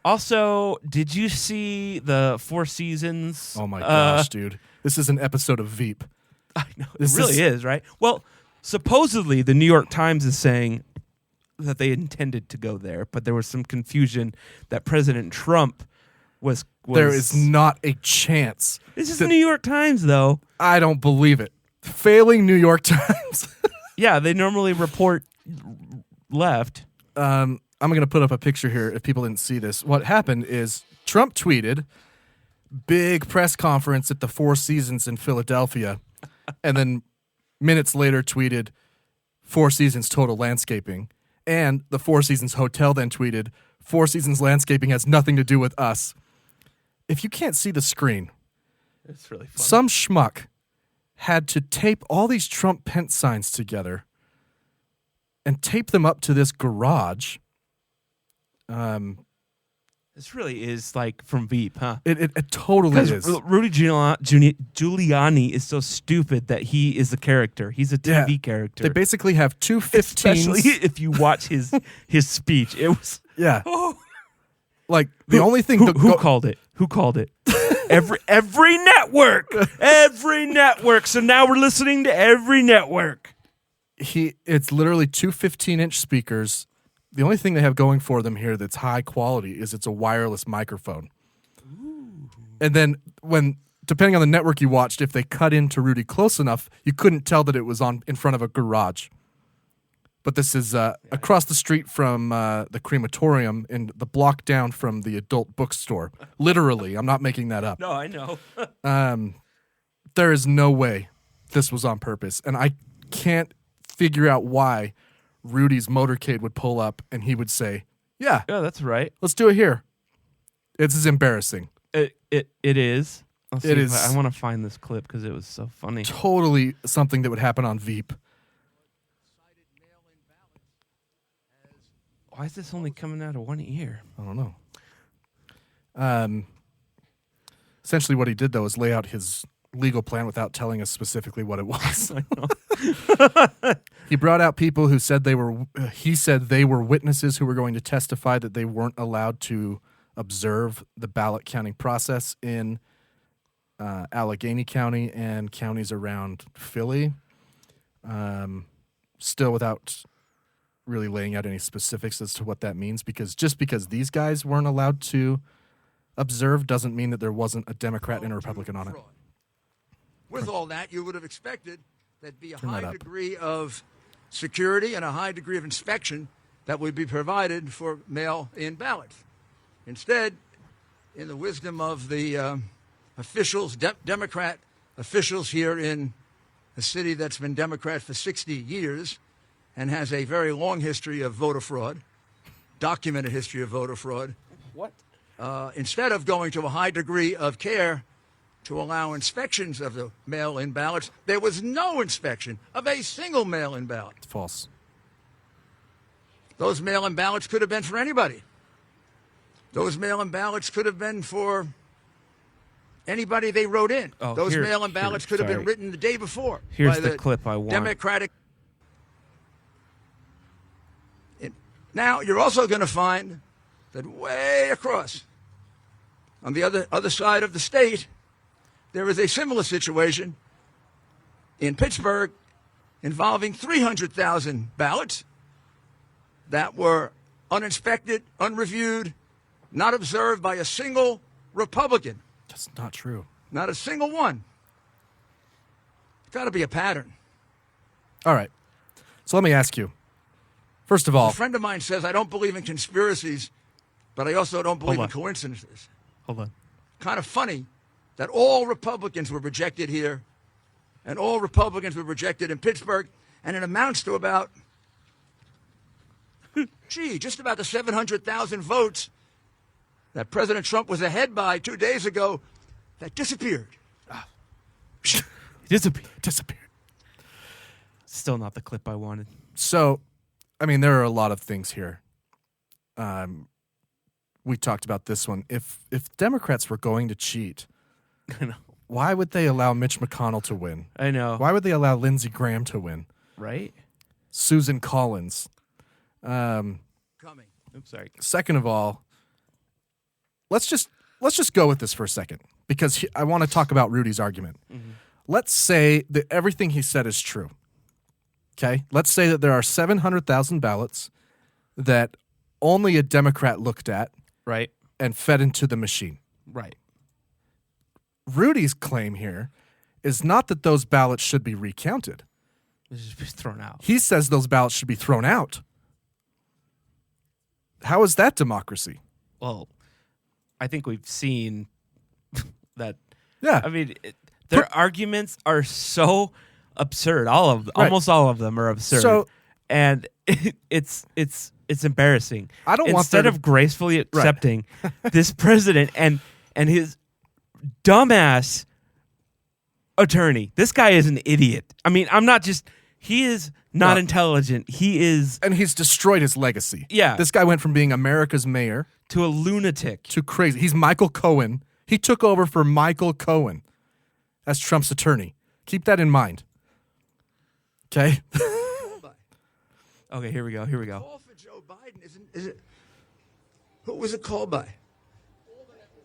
Also, did you see the Four Seasons? Oh my gosh, dude. This is an episode of Veep. I know. This It really is, right? Well, supposedly the New York Times is saying that they intended to go there, but there was some confusion that President Trump was There is not a chance. This is that- the New York Times, though. I don't believe it. Failing New York Times. Yeah, they normally report left. I'm going to put up a picture here if people didn't see this. What happened is Trump tweeted, big press conference at the Four Seasons in Philadelphia, and then minutes later tweeted, Four Seasons Total Landscaping. And the Four Seasons Hotel then tweeted, Four Seasons Landscaping has nothing to do with us. If you can't see the screen, It's really fun. some schmuck had to tape all these Trump Pence signs together and tape them up to this garage. This really is like from Veep, huh? It totally Because is. Rudy Giuliani is so stupid that he is a character. He's a TV character. They basically have two 15s. Especially if you watch his speech. It was Yeah. oh. Like the only thing Who called it? Who called it? every network. Every network. So now we're listening to every network. It's literally two 15-inch speakers. The only thing they have going for them here that's high quality is it's a wireless microphone. Ooh. And then depending on the network you watched, if they cut into Rudy close enough, you couldn't tell that it was in front of a garage. But this is across the street from the crematorium and the block down from the adult bookstore. Literally, I'm not making that up. No, I know. There is no way this was on purpose. And I can't figure out why Rudy's motorcade would pull up and he would say, yeah, that's right. let's do it here. This is embarrassing. It is. It is. I want to find this clip because it was so funny. Totally something that would happen on Veep. Why is this only coming out of one ear? I don't know. Essentially what he did, though, is lay out his legal plan without telling us specifically what it was. He brought out people who said he said they were witnesses who were going to testify that they weren't allowed to observe the ballot counting process in Allegheny County and counties around Philly. Still without really laying out any specifics as to what that means, because just because these guys weren't allowed to observe doesn't mean that there wasn't a Democrat and a Republican on it. With all that, you would have expected there'd be a Turn that high up. degree of security and a high degree of inspection that would be provided for mail-in ballots. Instead, in the wisdom of the officials, Democrat officials here in a city that's been Democrat for 60 years and has a very long history of voter fraud, documented history of voter fraud. What? Instead of going to a high degree of care to allow inspections of the mail-in ballots, there was no inspection of a single mail-in ballot. It's false. Those mail-in ballots could have been for anybody. Those mail-in ballots could have been for anybody they wrote in. Oh, Those here- mail-in ballots could have been sorry. written the day before. Here's by the clip I want. Democratic. Now, you're also going to find that way across, on the other side of the state, there is a similar situation in Pittsburgh involving 300,000 ballots that were uninspected, unreviewed, not observed by a single Republican. That's not true. Not a single one. It's got to be a pattern. All right. So let me ask you. First of all, A friend of mine says, I don't believe in conspiracies, but I also don't believe in Hold on. coincidences. Hold on. Kind of funny that all Republicans were rejected here and all Republicans were rejected in Pittsburgh, and it amounts to about, just about the 700,000 votes that President Trump was ahead by 2 days ago that disappeared. disappeared. Still not the clip I wanted. So, I mean, there are a lot of things here. We talked about this one. If Democrats were going to cheat, I know. why would they allow Mitch McConnell to win? I know. Why would they allow Lindsey Graham to win? Right? Susan Collins. Coming. Oops, sorry. Second of all, let's just go with this for a second, because I want to talk about Rudy's argument. Mm-hmm. Let's say that everything he said is true. Okay? Let's say that there are 700,000 ballots that only a Democrat looked at Right? and fed into the machine. Right. Rudy's claim here is not that those ballots should be recounted. It's just thrown out. He says those ballots should be thrown out. How is that democracy? Well, I think we've seen that. Yeah. I mean, their arguments are so absurd. Almost all of them are absurd. So- and it's embarrassing. I don't want Instead there to- of gracefully accepting this president and his dumbass attorney. This guy is an idiot. I mean, he is not No. intelligent. He is And he's destroyed his legacy. Yeah. This guy went from being America's mayor to a lunatic. to crazy. He's Michael Cohen. He took over for Michael Cohen as Trump's attorney. Keep that in mind. Okay? Okay, here we go. Call for Joe Biden is it? Who was it called by?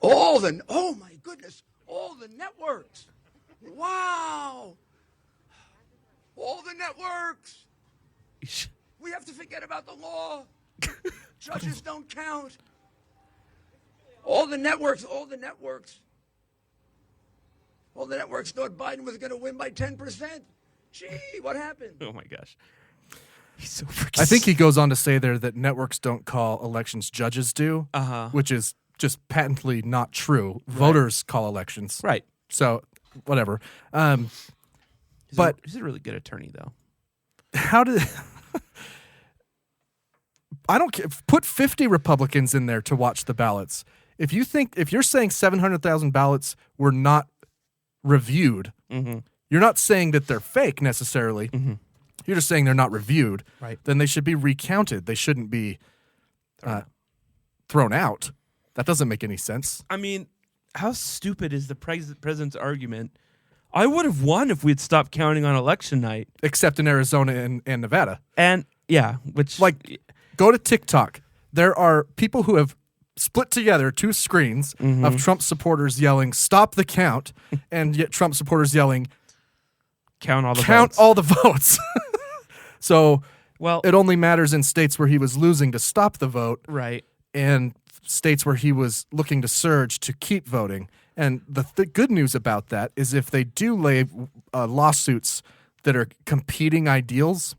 Oh my goodness, all the networks. Wow. All the networks. We have to forget about the law. Judges don't count. All the networks thought Biden was going to win by 10%. Gee, what happened? Oh my gosh. He's so freaking. I think he goes on to say there that networks don't call elections, judges do, Uh-huh. which is just patently not true. Voters call elections. Right. So, whatever. He's But he's a really good attorney, though. how did I don't care. Put 50 Republicans in there to watch the ballots. If you're saying 700,000 ballots were not reviewed, you're not saying that they're fake necessarily. You're just saying they're not reviewed. Right. Then they should be recounted. They shouldn't be thrown out. That doesn't make any sense. I mean, how stupid is the president's argument? I would have won if we'd stopped counting on election night. Except in Arizona and Nevada. And yeah, which Go to TikTok. There are people who have split together 2 screens of Trump supporters yelling, "Stop the count," and yet Trump supporters yelling, count all the "Count votes. all the votes." So Well, it only matters in states where he was losing to stop the vote, right. and states where he was looking to surge to keep voting. And the good news about that is if they do lay lawsuits that are competing ideals,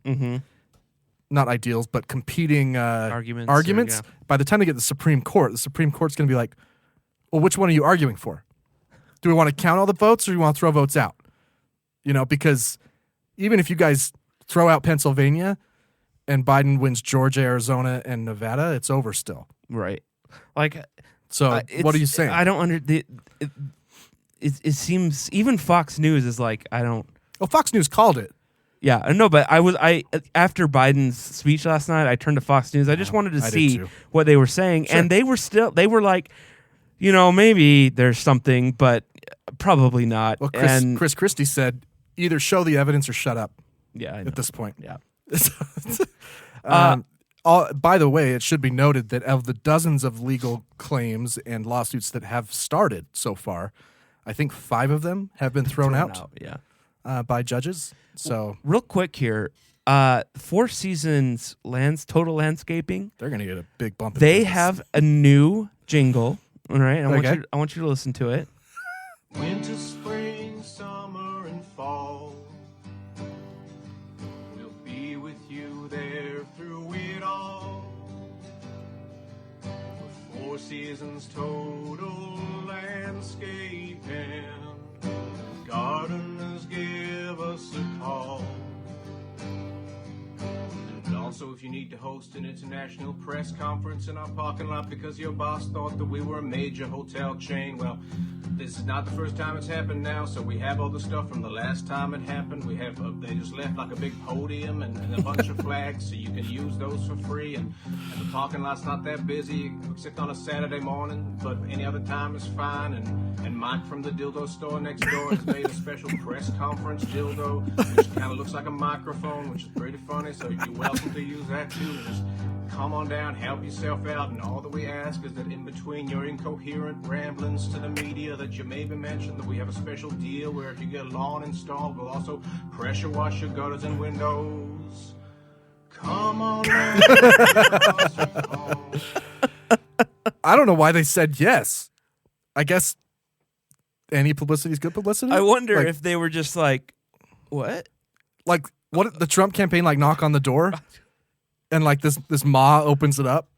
not ideals, but competing arguments, by the time they get to the Supreme Court's going to be like, well, which one are you arguing for? Do we want to count all the votes or do we want to throw votes out? Because even if you guys throw out Pennsylvania and Biden wins Georgia, Arizona, and Nevada, it's over still. Right. Like, so what are you saying? I don't it seems even Fox News is like, I don't. Well, Fox News called it. Yeah, I know, but after Biden's speech last night, I turned to Fox News. I just wanted to see what they were saying, and they were like, maybe there's something, but probably not. Well, Chris Christie said, either show the evidence or shut up. Yeah, I know. At this point. Yeah. By the way, it should be noted that of the dozens of legal claims and lawsuits that have started so far, I think 5 of them have been thrown out. Yeah. By judges. So real quick here, 4 Seasons total landscaping. They're going to get a big bump. They have a new jingle. All right, I want you to listen to it. Winter, spring, summer, and fall. We'll be with you there through it all. With 4 Seasons total landscaping. Gardeners give us a call. And also, if you need to host an international press conference in our parking lot because your boss thought that we were a major hotel chain, well, this is not the first time it's happened now, so we have all the stuff from the last time it happened. We have, they just left like a big podium and a bunch of flags, so you can use those for free. And the parking lot's not that busy, except on a Saturday morning, but any other time is fine. And Mike from the dildo store next door has made a special press conference dildo, which kind of looks like a microphone, which is pretty funny, so you're welcome to use that too. Just come on down, help yourself out, and all that we ask is that in between your incoherent ramblings to the media that you maybe mentioned, that we have a special deal where if you get a lawn installed, we'll also pressure wash your gutters and windows. Come on down. I don't know why they said yes. I guess any publicity is good publicity. I wonder if they were just like, what? Like, what the Trump campaign, like, knock on the door? And, like, this ma opens it up.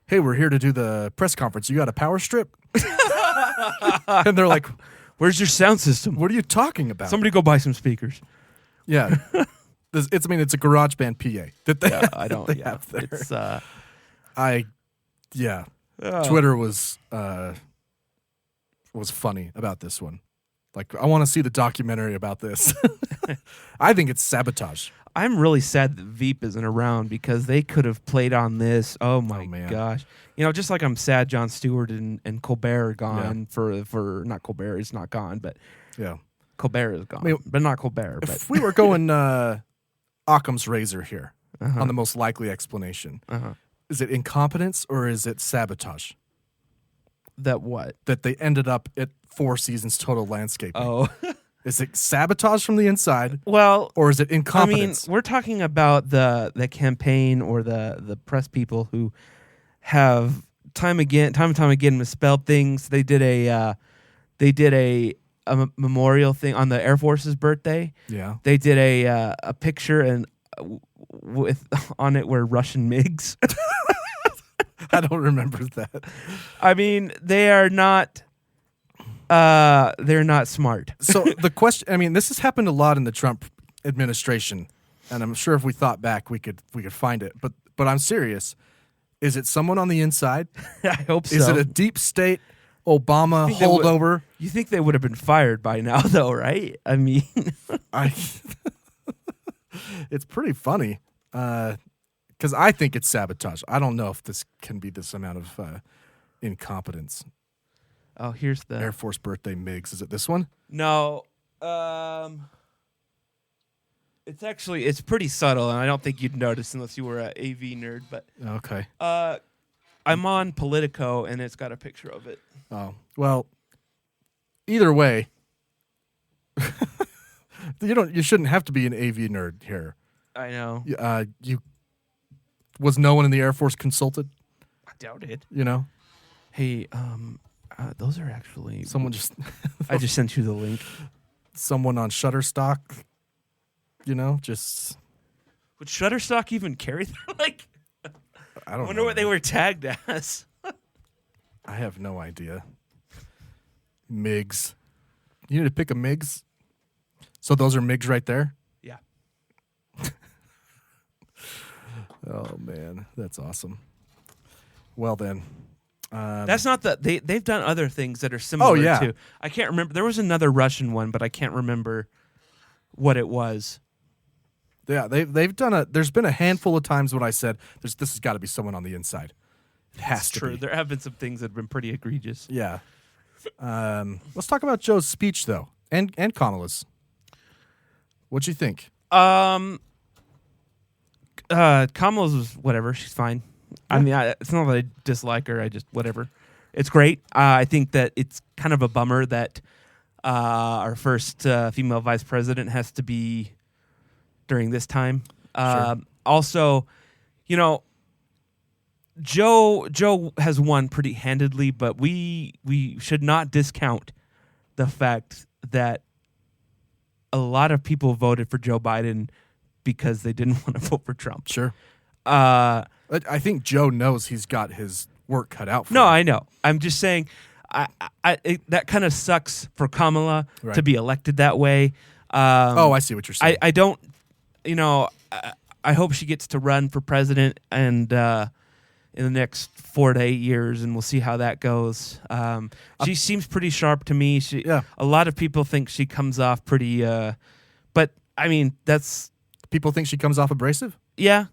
Hey, we're here to do the press conference. You got a power strip? And they're like, where's your sound system? What are you talking about? Somebody go buy some speakers. Yeah. It's a GarageBand PA that they, I don't. they Yeah, have there. It's Twitter was funny about this one. Like, I want to see the documentary about this. I think it's sabotage. I'm really sad that Veep isn't around because they could have played on this. Oh my gosh! Just like I'm sad Jon Stewart and Colbert are gone for not Colbert is not gone, but yeah, Colbert is gone, but not Colbert. If we were going Occam's razor here on the most likely explanation, is it incompetence or is it sabotage? That what? That they ended up at 4 Seasons total landscaping. Oh. Is it sabotage from the inside? Well, or is it incompetence? I mean, we're talking about the campaign or the press people who have time and time again misspelled things. They did a memorial thing on the Air Force's birthday. Yeah, they did a picture and with on it were Russian MiGs. I don't remember that. I mean, they are not. they're not smart. So the question, I mean, this has happened a lot in the Trump administration, and I'm sure if we thought back, we could find it. But I'm serious. Is it someone on the inside? I hope so. Is it a deep state Obama holdover? You think they would have been fired by now, though, right? I mean, it's pretty funny because I think it's sabotage. I don't know if this can be this amount of incompetence. oh, here's the Air Force birthday MiGs. Is it this one? No, it's pretty subtle, and I don't think you'd notice unless you were an AV nerd. But Okay. I'm on Politico, and it's got a picture of it. Oh, well, either way, you shouldn't have to be an AV nerd here. I know. Was no one in the Air Force consulted? I doubt it. You know, Hey, those are actually someone just I just sent you the link. someone on Shutterstock. You know, just Would Shutterstock even carry that? Like, I don't wonder know. what they were tagged as. I have no idea. MiGs. You need to pick a MiGs. So those are MiGs right there. Yeah. Oh man, that's awesome. Well then, That's not they've done other things that are similar yeah. to. I can't remember. There was another Russian one, but I can't remember what it was. yeah, they've done there's been a handful of times when I said this has got to be someone on the inside. It has It's to true. be. There have been some things that have been pretty egregious. Yeah. Let's talk about Joe's speech though, and Kamala's. What'd you think? Kamala's was whatever. She's fine. I mean, it's not that I dislike her. I just whatever. It's great. I think that it's kind of a bummer that our first female vice president has to be during this time. Sure. Also, you know, Joe has won pretty handedly, but we should not discount the fact that a lot of people voted for Joe Biden because they didn't want to vote for Trump. Sure. Uh, I think Joe knows he's got his work cut out for no, him. I know. I'm just saying that kind of sucks for Kamala Right. to be elected that way. I see what you're saying. I don't, you know, I hope she gets to run for president and in the next 4 to 8 years, and we'll see how that goes. She seems pretty sharp to me. Yeah. A lot of people think she comes off pretty, but I mean, that's, People think she comes off abrasive? yeah.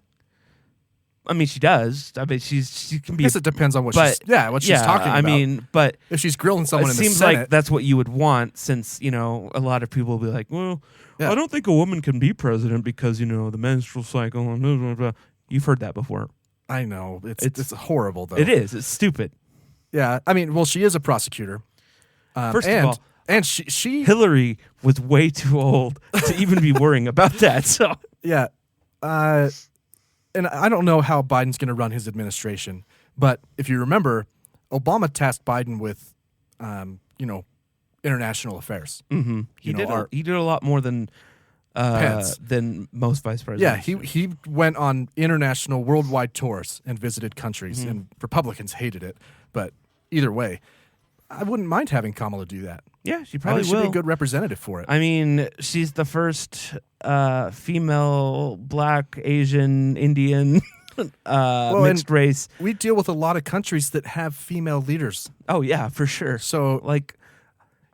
I mean, she does. I mean, she can I be. guess it depends on what she's talking about. I mean, but if she's grilling someone it in the seems Senate, like that's what you would want, since you know a lot of people will be like, well, Yeah. I don't think a woman can be president because you know the menstrual cycle and blah, blah, blah. You've heard that before. I know it's horrible though. It is. It's stupid. Yeah, I mean, well, she is a prosecutor. First of all, and she Hillary was way too old to even be worrying about that. So yeah, and I don't know how Biden's going to run his administration, but if you remember, Obama tasked Biden with, international affairs. mm-hmm. He did a lot more than Pence. than most vice Yeah, presidents. he went on international, worldwide tours and visited countries, Mm-hmm. and Republicans hated it. But either way, I wouldn't mind having Kamala do that. Yeah, she I probably think she'd will. be a good representative for it. I mean, she's the first female, Black, Asian, Indian, mixed race. We deal with a lot of countries that have female leaders. Oh yeah, for sure. So, Like,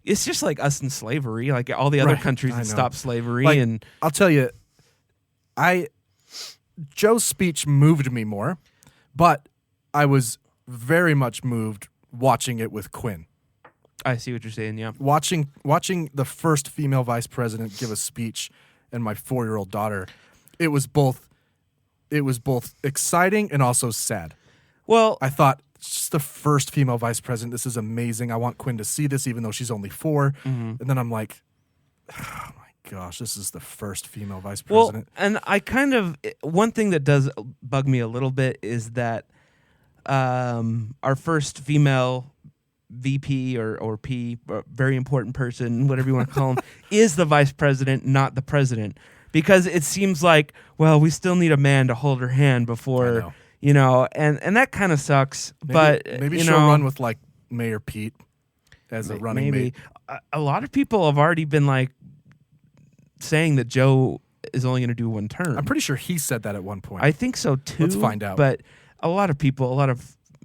it's just like us in slavery. Like all the other Right, countries I that know. stopped slavery, like, and I'll tell you, Joe's speech moved me more, but I was very much moved watching it with Quinn. I see what you're saying. Yeah, Watching the first female vice president give a speech and my 4-year-old daughter, it was both exciting and also sad. well, I thought, it's the first female vice president. This is amazing. I want Quinn to see this, even though she's only 4. Mm-hmm. And then I'm like, oh my gosh, this is the first female vice well, president. and I kind of one thing that does bug me a little bit is that our first female VP or P, or very important person, whatever you want to call him, is the vice president, not the president. Because it seems like, well, we still need a man to hold her hand I before, know. and that kind of sucks. Maybe, but maybe you she'll know, run with like Mayor Pete. as a running mate. A lot of people have already been like saying that Joe is only going to do one term. I'm pretty sure he said that at one point. I think so too. Let's find out. But a lot of people,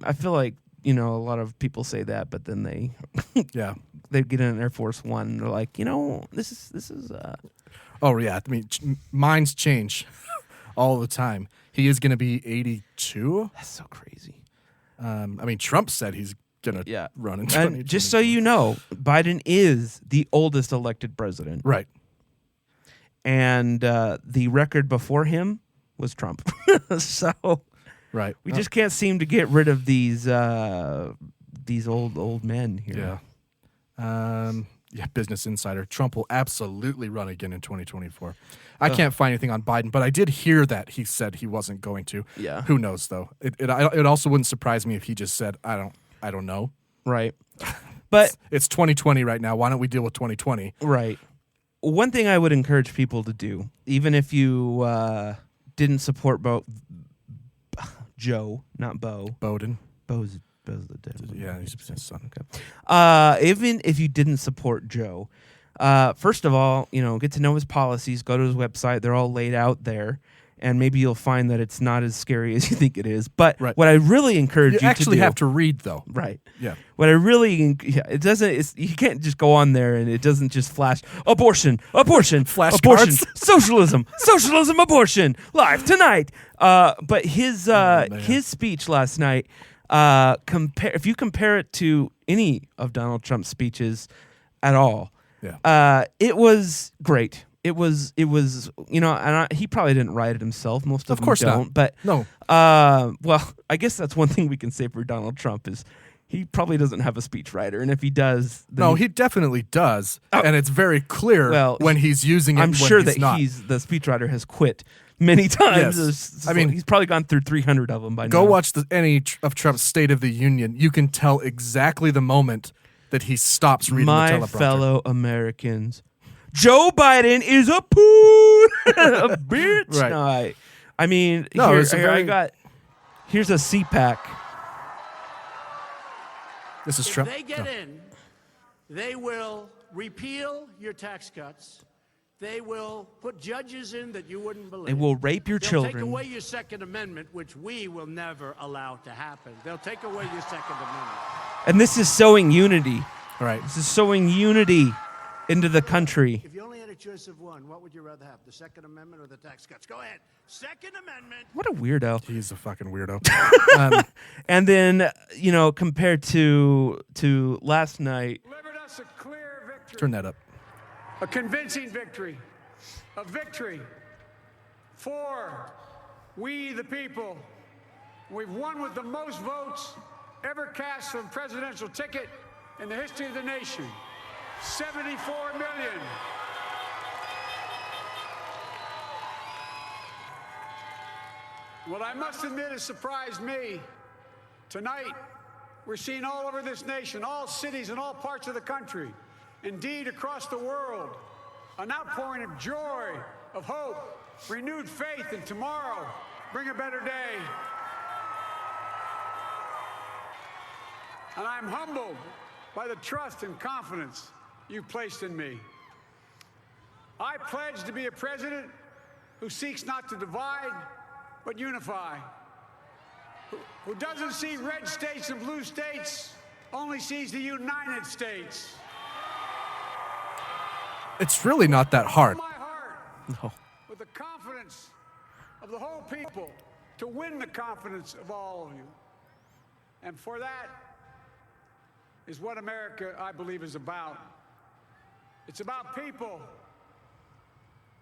I feel like, a lot of people say that, but then they they get in Air Force One and they're like, this is Oh yeah, I mean, minds change all the time. He is going to be 82. That's so crazy. I mean, Trump said he's going to run in 2024. And just so you know, Biden is the oldest elected president. Right. And the record before him was Trump. So right. we just can't seem to get rid of these old men here. Yeah. Business Insider. Trump will absolutely run again in 2024. I can't find anything on Biden, but I did hear that he said he wasn't going to. Yeah. Who knows though? It also wouldn't surprise me if he just said I don't know. Right. But it's 2020 right now. Why don't we deal with 2020? Right. One thing I would encourage people to do, even if you didn't support Joe, not Bo. Bowden. Bo's the devil. Yeah, he's his son. Okay. Even if you didn't support Joe, first of all, get to know his policies. Go to his website; they're all laid out there, and maybe you'll find that it's not as scary as you think it is. But what I really encourage you to do, actually have to read though. Right. Yeah. What I really, it doesn't. You can't just go on there and it doesn't just flash abortion, Flash abortion, cards? socialism, abortion, live tonight. But his speech last night. If you compare it to any of Donald Trump's speeches at all, it was great. It was and he probably didn't write it himself. Most of them course don't. not. But No. Well, I guess that's one thing we can say for Donald Trump is he probably doesn't have a speechwriter, and if he does, then he definitely does, and it's very clear when he's using it. I'm sure that not. the speechwriter has quit many times. Yes. I mean, he's probably gone through 300 of them by now. Go watch any of Trump's State of the Union. You can tell exactly the moment that he stops reading the teleprompter. My fellow Americans, Joe Biden is a poon, a bitch. Right. No, I mean, No, here, it's a very- here's a CPAC. This is Trump. If they get in, they will repeal your tax cuts. They will put judges in that you wouldn't believe. They will rape your They'll children. take away your Second Amendment, which we will never allow to happen. They'll take away your Second Amendment. And this is sowing unity. Right. This is sowing unity into the country. If you only had a choice of one, what would you rather have, the Second Amendment or the tax cuts? Go ahead. Second Amendment. What a weirdo. He's a fucking weirdo. And then, compared to last night. Delivered us a clear victory. Turn that up. A convincing victory. A victory for we the people. We've won with the most votes ever cast for the presidential ticket in the history of the nation. 74 million. What I must admit has surprised me. Tonight, we're seeing all over this nation, all cities and all parts of the country, indeed across the world, an outpouring of joy, of hope, renewed faith in tomorrow. Bring a better day. And I'm humbled by the trust and confidence you've placed in me. I pledge to be a president who seeks not to divide, but unify. Who doesn't see red states and blue states, only sees the United States. It's really not that hard. My heart, No. with the confidence of the whole people, to win the confidence of all of you. And for that is what America, I believe, is about. It's about people.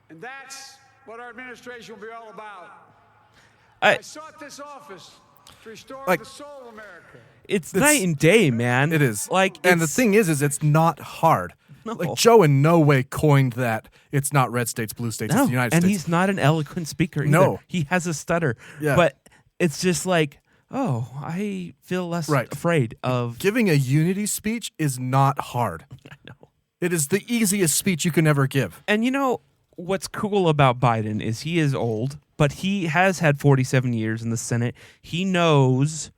And that's what our administration will be all about. I sought this office to restore the soul of America. It's night and day, man. It is. And the thing is it's not hard. No. Like Joe in no way coined that it's not red states, blue states, it's the United and States. he's not an eloquent speaker either. No. He has a stutter. Yeah. But it's just like, I feel less afraid of... Giving a unity speech is not hard. I know. It is the easiest speech you can ever give. And what's cool about Biden is he is old, but he has had 47 years in the Senate. He knows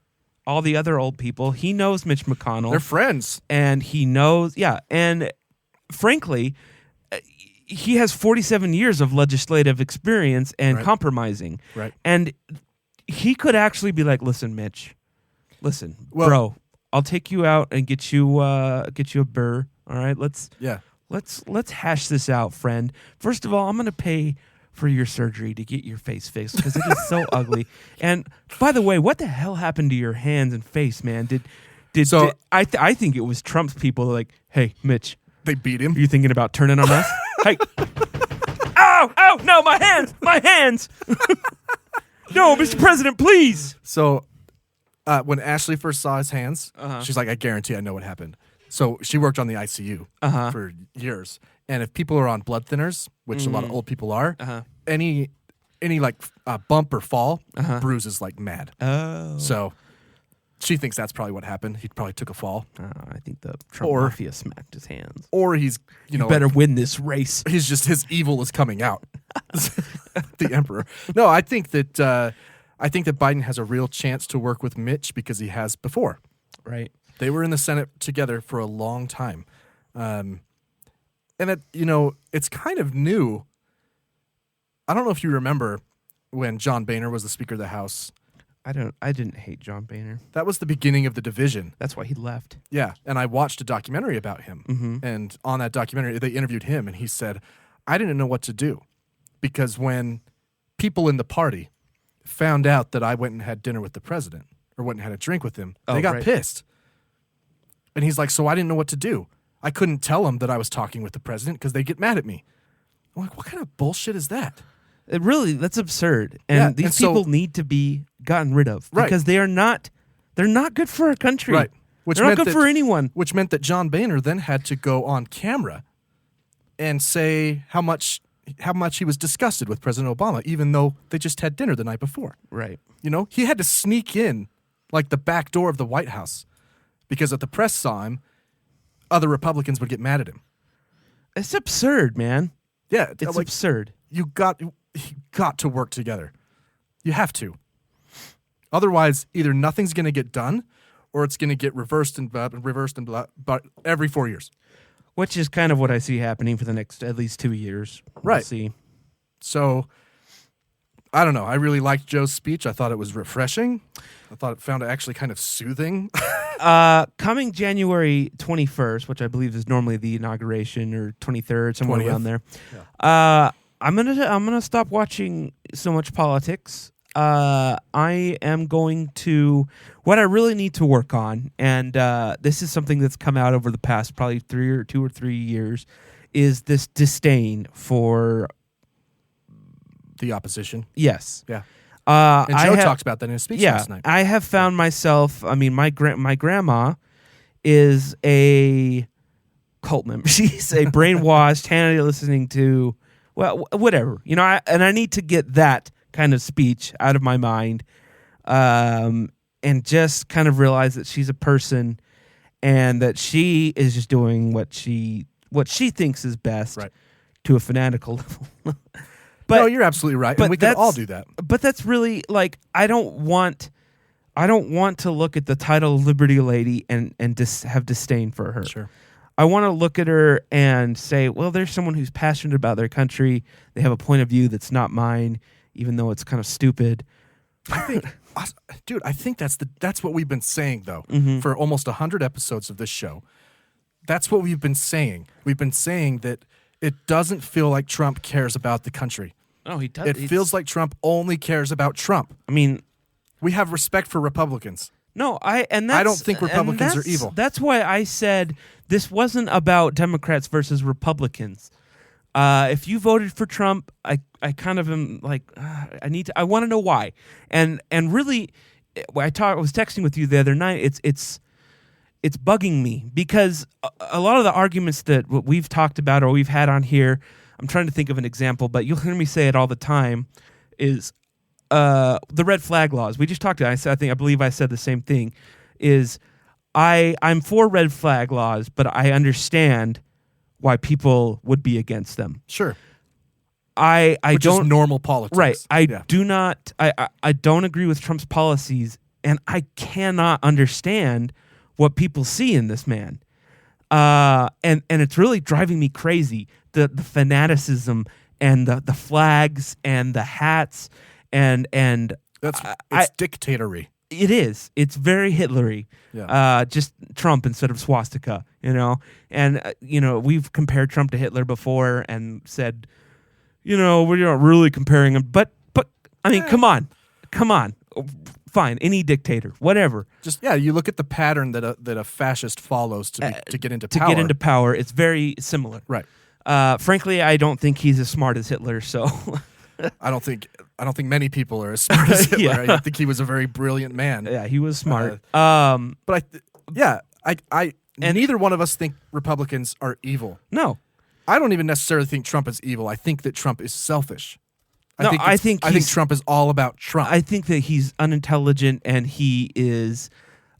all the other old people. He knows Mitch McConnell. They're friends. And he knows, and frankly, he has 47 years of legislative experience and compromising. Right. And he could actually be like, listen, Mitch, bro, I'll take you out and get you a burr. All right, let's hash this out, friend. First of all, I'm going to pay for your surgery to get your face fixed because it is so ugly. And by the way, what the hell happened to your hands and face, man? I think it was Trump's people like, hey, Mitch, they beat him. Are you thinking about turning on us? Hey, ow, no, my hands. No, Mr. President, please. So when Ashley first saw his hands, she's like, I guarantee I know what happened. So she worked on the ICU for years. And if people are on blood thinners, which a lot of old people are, any like bump or fall bruises like mad. Oh. So she thinks that's probably what happened. He probably took a fall. I think the Trump mafia smacked his hands. Or he's, you better win this race. He's just, his evil is coming out. The emperor. No, I think that Biden has a real chance to work with Mitch because he has before. Right. They were in the Senate together for a long time. And that, it's kind of new. I don't know if you remember when John Boehner was the Speaker of the House. I didn't hate John Boehner. That was the beginning of the division. That's why he left. Yeah, and I watched a documentary about him. Mm-hmm. And on that documentary, they interviewed him, and he said, I didn't know what to do. Because when people in the party found out that I went and had dinner with the president, or went and had a drink with him, they got pissed. And he's like, so I didn't know what to do. I couldn't tell them that I was talking with the president because they get mad at me. I'm like, what kind of bullshit is that? That's absurd. And these people need to be gotten rid of because they're not good for our country. Right. They're not good for anyone. Which meant that John Boehner then had to go on camera and say how much he was disgusted with President Obama, even though they just had dinner the night before. Right. He had to sneak in like the back door of the White House because if the press saw him, other Republicans would get mad at him. It's absurd, man. Yeah. It's absurd. You got to work together. You have to. Otherwise, either nothing's going to get done or it's going to get reversed and but every 4 years. Which is kind of what I see happening for the next at least 2 years. Right. We'll see. So, I don't know. I really liked Joe's speech. I thought it was refreshing. I found it actually kind of soothing. Coming January 21st, which I believe is normally the inauguration, or 23rd, somewhere 20th. around there. Yeah. I'm gonna stop watching so much politics. I am going to what I really need to work on, and this is something that's come out over the past probably 2 or 3 years, is this disdain for the opposition. Yes. Yeah. And Joe talks about that in his speech last night. I have found myself. I mean, my grandma is a cult member. She's a brainwashed, Hannity listening to whatever, and I need to get that kind of speech out of my mind, and just kind of realize that she's a person, and that she is just doing what she thinks is best, to a fanatical level. But no, you're absolutely right, and we can all do that. But that's really like I don't want to look at the title of Liberty Lady and have disdain for her. Sure. I want to look at her and say, well, there's someone who's passionate about their country. They have a point of view that's not mine, even though it's kind of stupid. I think that's what we've been saying though for almost 100 episodes of this show. That's what we've been saying. We've been saying that it doesn't feel like Trump cares about the country. No, he does. It feels like Trump only cares about Trump. I mean, we have respect for Republicans. No, I don't think Republicans are evil. That's why I said this wasn't about Democrats versus Republicans. If you voted for Trump, I kind of am like, I want to know why. And really, I was texting with you the other night. It's bugging me because a lot of the arguments that we've talked about or we've had on here, I'm trying to think of an example, but you'll hear me say it all the time, is the red flag laws. We just talked about it. I believe I said the same thing, is I'm for red flag laws, but I understand why people would be against them. Sure. Which is normal politics. Right. I do not I don't agree with Trump's policies, and I cannot understand what people see in this man. And it's really driving me crazy. The fanaticism and the flags and the hats and It's dictatory. It is. It's very Hitlery. Yeah. Just Trump instead of swastika, And, we've compared Trump to Hitler before and said, we're not really comparing him. But I mean, come on. Fine. Any dictator, whatever. Just, you look at the pattern that a fascist follows to get into power. To get into power, it's very similar. Right. Frankly, I don't think he's as smart as Hitler, so... I don't think many people are as smart as Hitler. Yeah. I think he was a very brilliant man. Yeah, he was smart. But neither one of us think Republicans are evil. No. I don't even necessarily think Trump is evil. I think that Trump is selfish. I think Trump is all about Trump. I think that he's unintelligent and he is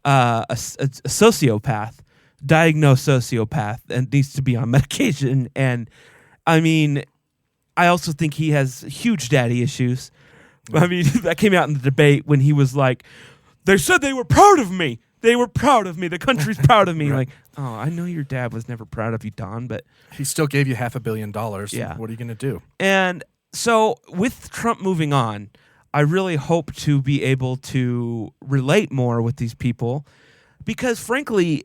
a sociopath, diagnosed sociopath, and needs to be on medication. And I mean, I also think he has huge daddy issues. I mean, that came out in the debate when he was like, they said they were proud of me. They were proud of me. The country's proud of me. Right. Like, oh, I know your dad was never proud of you, Don, but... He still gave you $500 million. Yeah. What are you going to do? And so with Trump moving on, I really hope to be able to relate more with these people because, frankly,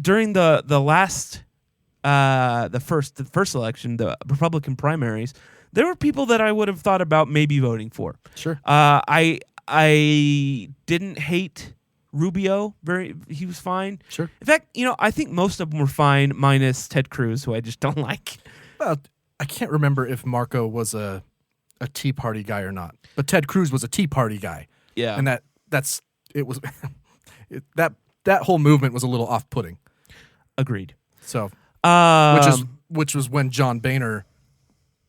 during the last... the first election, the Republican primaries, there were people that I would have thought about maybe voting for. Sure. I didn't hate Rubio. He was fine. Sure. In fact, I think most of them were fine, minus Ted Cruz, who I just don't like. Well, I can't remember if Marco was a Tea Party guy or not, but Ted Cruz was a Tea Party guy. Yeah. And that whole movement was a little off-putting. Agreed. So. Which was when John Boehner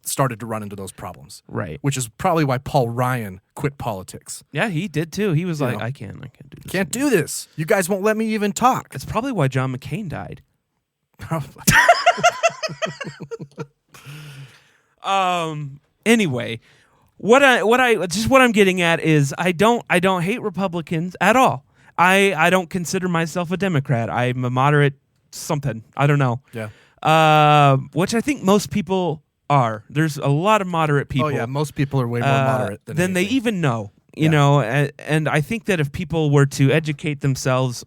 started to run into those problems. Right. Which is probably why Paul Ryan quit politics. Yeah, he did too. He was like, I can't do this. Can't do this. You guys won't let me even talk. It's probably why John McCain died. Anyway, what I'm getting at is I don't hate Republicans at all. I don't consider myself a Democrat. I'm a moderate something. I don't know. Yeah. Which I think most people are. There's a lot of moderate people. Oh yeah, most people are way more moderate than they even know. You know, and I think that if people were to educate themselves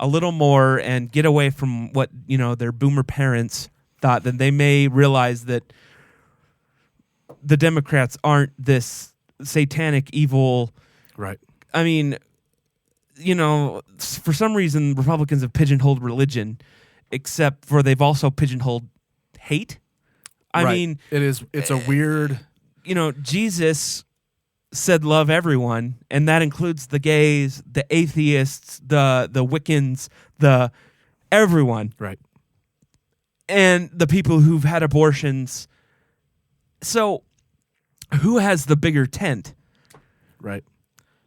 a little more and get away from what their boomer parents thought, then they may realize that the Democrats aren't this satanic evil. Right. I mean, for some reason Republicans have pigeonholed religion, except for they've also pigeonholed hate. I mean, it's a weird. Jesus said love everyone, and that includes the gays, the atheists, the Wiccans, the everyone. Right. And the people who've had abortions. So, who has the bigger tent? Right.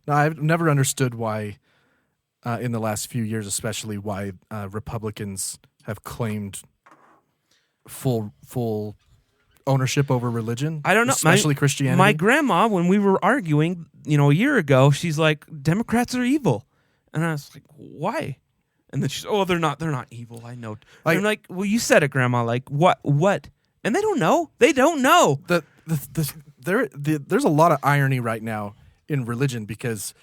Now, I've never understood why, in the last few years especially, why Republicans have claimed full ownership over religion. I don't know. Especially Christianity. My grandma, when we were arguing, a year ago, she's like, Democrats are evil. And I was like, why? And then she's, they're not evil. I know. I'm like, well, you said it, Grandma. Like, what? And they don't know. They don't know. There's a lot of irony right now in religion because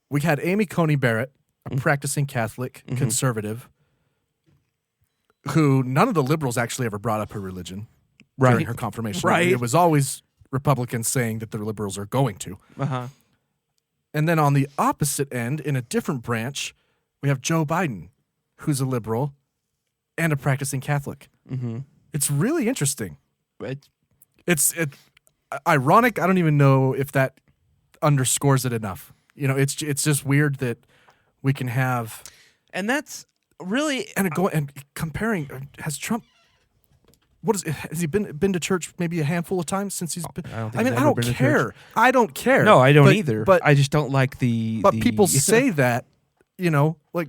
we had Amy Coney Barrett, a practicing Catholic, conservative, who none of the liberals actually ever brought up her religion during her confirmation. Right. It was always Republicans saying that the liberals are going to. Uh-huh. And then on the opposite end, in a different branch, we have Joe Biden, who's a liberal and a practicing Catholic. Mm-hmm. It's really interesting. Right. It's ironic. I don't even know if that underscores it enough. It's just weird that we can have, and that's really and comparing. Has Trump? Has he been to church maybe a handful of times since he's been? I don't care. I don't care. No, I don't either. But I just don't like the. But people say that, like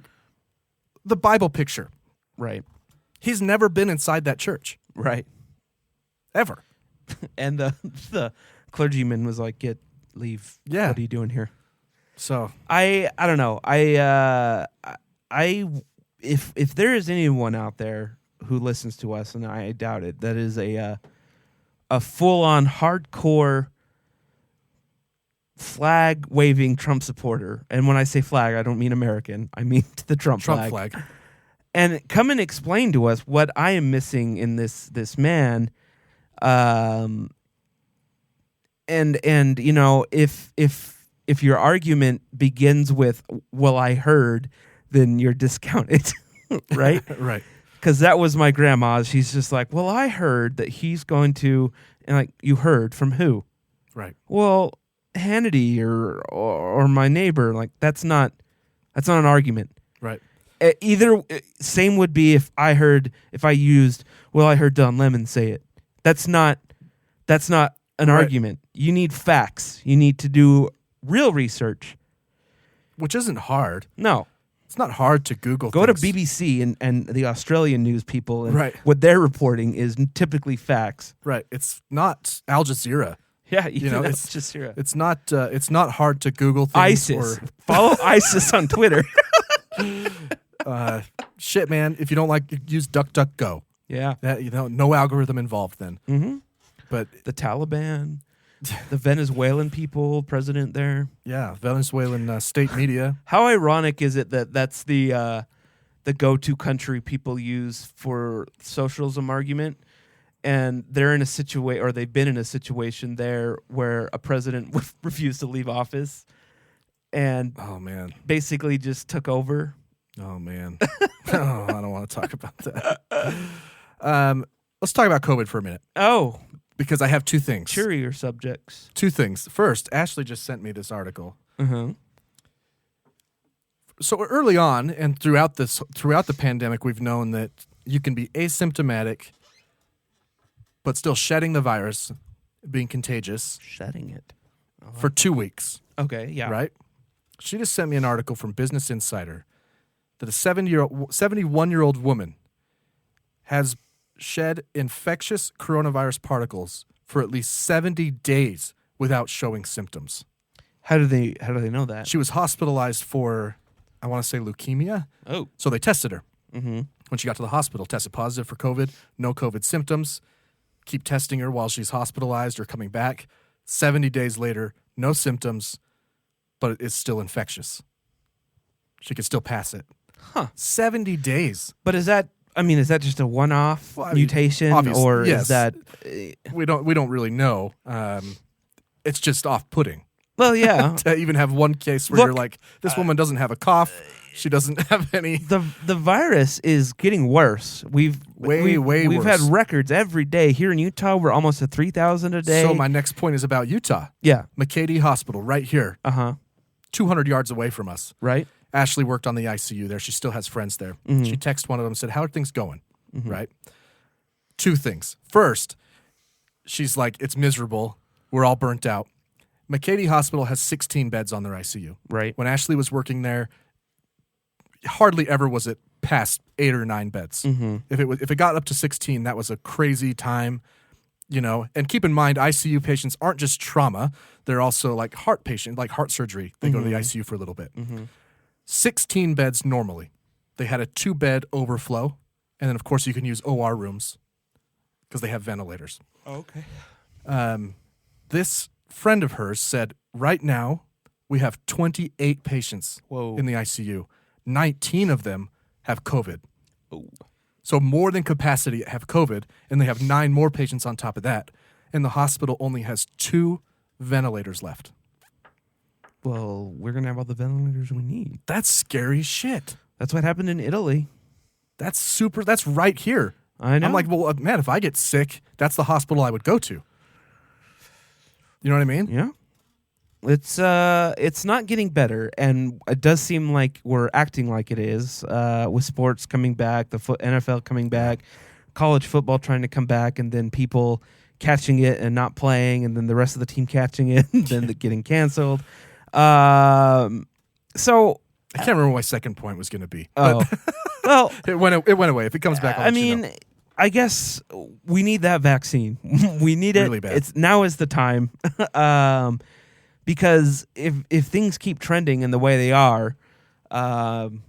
the Bible picture. Right. He's never been inside that church. Right. Ever. And the clergyman was like, leave. Yeah. What are you doing here? So I don't know. If there is anyone out there who listens to us, and I doubt it, that is a full on hardcore flag waving Trump supporter. And when I say flag, I don't mean American. I mean the Trump flag. And come and explain to us what I am missing in this man. And you know, if your argument begins with, well, I heard, then you're discounted, right? Right. Because that was my grandma. She's just like, well, I heard that he's going to, and like, you heard from who? Right. Well, Hannity or my neighbor. Like, that's not an argument. Right. Same would be if I used, well, I heard Don Lemon say it. That's not an argument. You need facts. You need to do real research. Which isn't hard. No. It's not hard to Google Go things. to BBC and the Australian news people, and Right. what they're reporting is typically facts. Right. It's not Al Jazeera. Yeah, You know, it's just here. It's not hard to Google things. ISIS. Follow ISIS on Twitter. Shit, man. If you don't like, use DuckDuckGo. Yeah. No algorithm involved then. Mm-hmm. But the Taliban, the Venezuelan people, president there. Yeah, Venezuelan state media. How ironic is it that that's the go-to country people use for socialism argument, and they're in a situation, or they've been in a situation there where a president refused to leave office, and oh man, basically just took over. Oh man, I don't want to talk about that. Let's talk about COVID for a minute. Oh, because I have two things. Cheerier subjects. Two things. First, Ashley just sent me this article. Uh-huh. So early on, and throughout the pandemic, we've known that you can be asymptomatic, but still shedding the virus, being contagious. Shedding it. For 2 weeks. Okay, yeah. Right? She just sent me an article from Business Insider that a 71-year-old woman has shed infectious coronavirus particles for at least 70 days without showing symptoms. How do they know that? She was hospitalized for, I want to say, leukemia. Oh. So they tested her. Mm-hmm. When she got to the hospital, tested positive for COVID, no COVID symptoms. Keep testing her while she's hospitalized or coming back. 70 days later, no symptoms, but it's still infectious. She could still pass it. Huh. 70 days. But is that just a one-off mutation, or yes. is that we don't really know. It's just off-putting. Well, yeah. To even have one case where you're like, this woman doesn't have a cough. She doesn't have any. The virus is getting worse. We've way worse. We've had records every day here in Utah. We're almost at 3,000 a day. So my next point is about Utah. Yeah. McCady Hospital, right here. 200 yards away from us. Right. Ashley worked on the ICU there. She still has friends there. Mm-hmm. She texted one of them and said, how are things going? Mm-hmm. Right? Two things. First, she's like, it's miserable. We're all burnt out. McCady Hospital has 16 beds on their ICU. Right. When Ashley was working there, hardly ever was it past 8 or 9 beds. Mm-hmm. If it got up to 16, that was a crazy time. You know, and keep in mind, ICU patients aren't just trauma; they're also like heart patients, like heart surgery. They go to the ICU for a little bit. 16 beds normally. They had a 2-bed overflow, and then of course you can use OR rooms because they have ventilators. Oh, okay. This friend of hers said, right now we have 28 patients Whoa. in the ICU. 19 of them have COVID. Oh. So more than capacity have COVID, and they have 9 more patients on top of that. And the hospital only has 2 ventilators left. Well, we're going to have all the ventilators we need. That's scary shit. That's what happened in Italy. That's right here. I know. I'm like, well, man, if I get sick, that's the hospital I would go to. You know what I mean? Yeah. It's not getting better, and it does seem like we're acting like it is, with sports coming back, the NFL coming back, college football trying to come back, and then people catching it and not playing, and then the rest of the team catching it and then getting canceled. So I can't remember what my second point was going to be. Oh, well, it went away. If it comes back, I'll let you know. I guess we need that vaccine. We need it. Really bad. Now is the time. because if things keep trending in the way they are, man,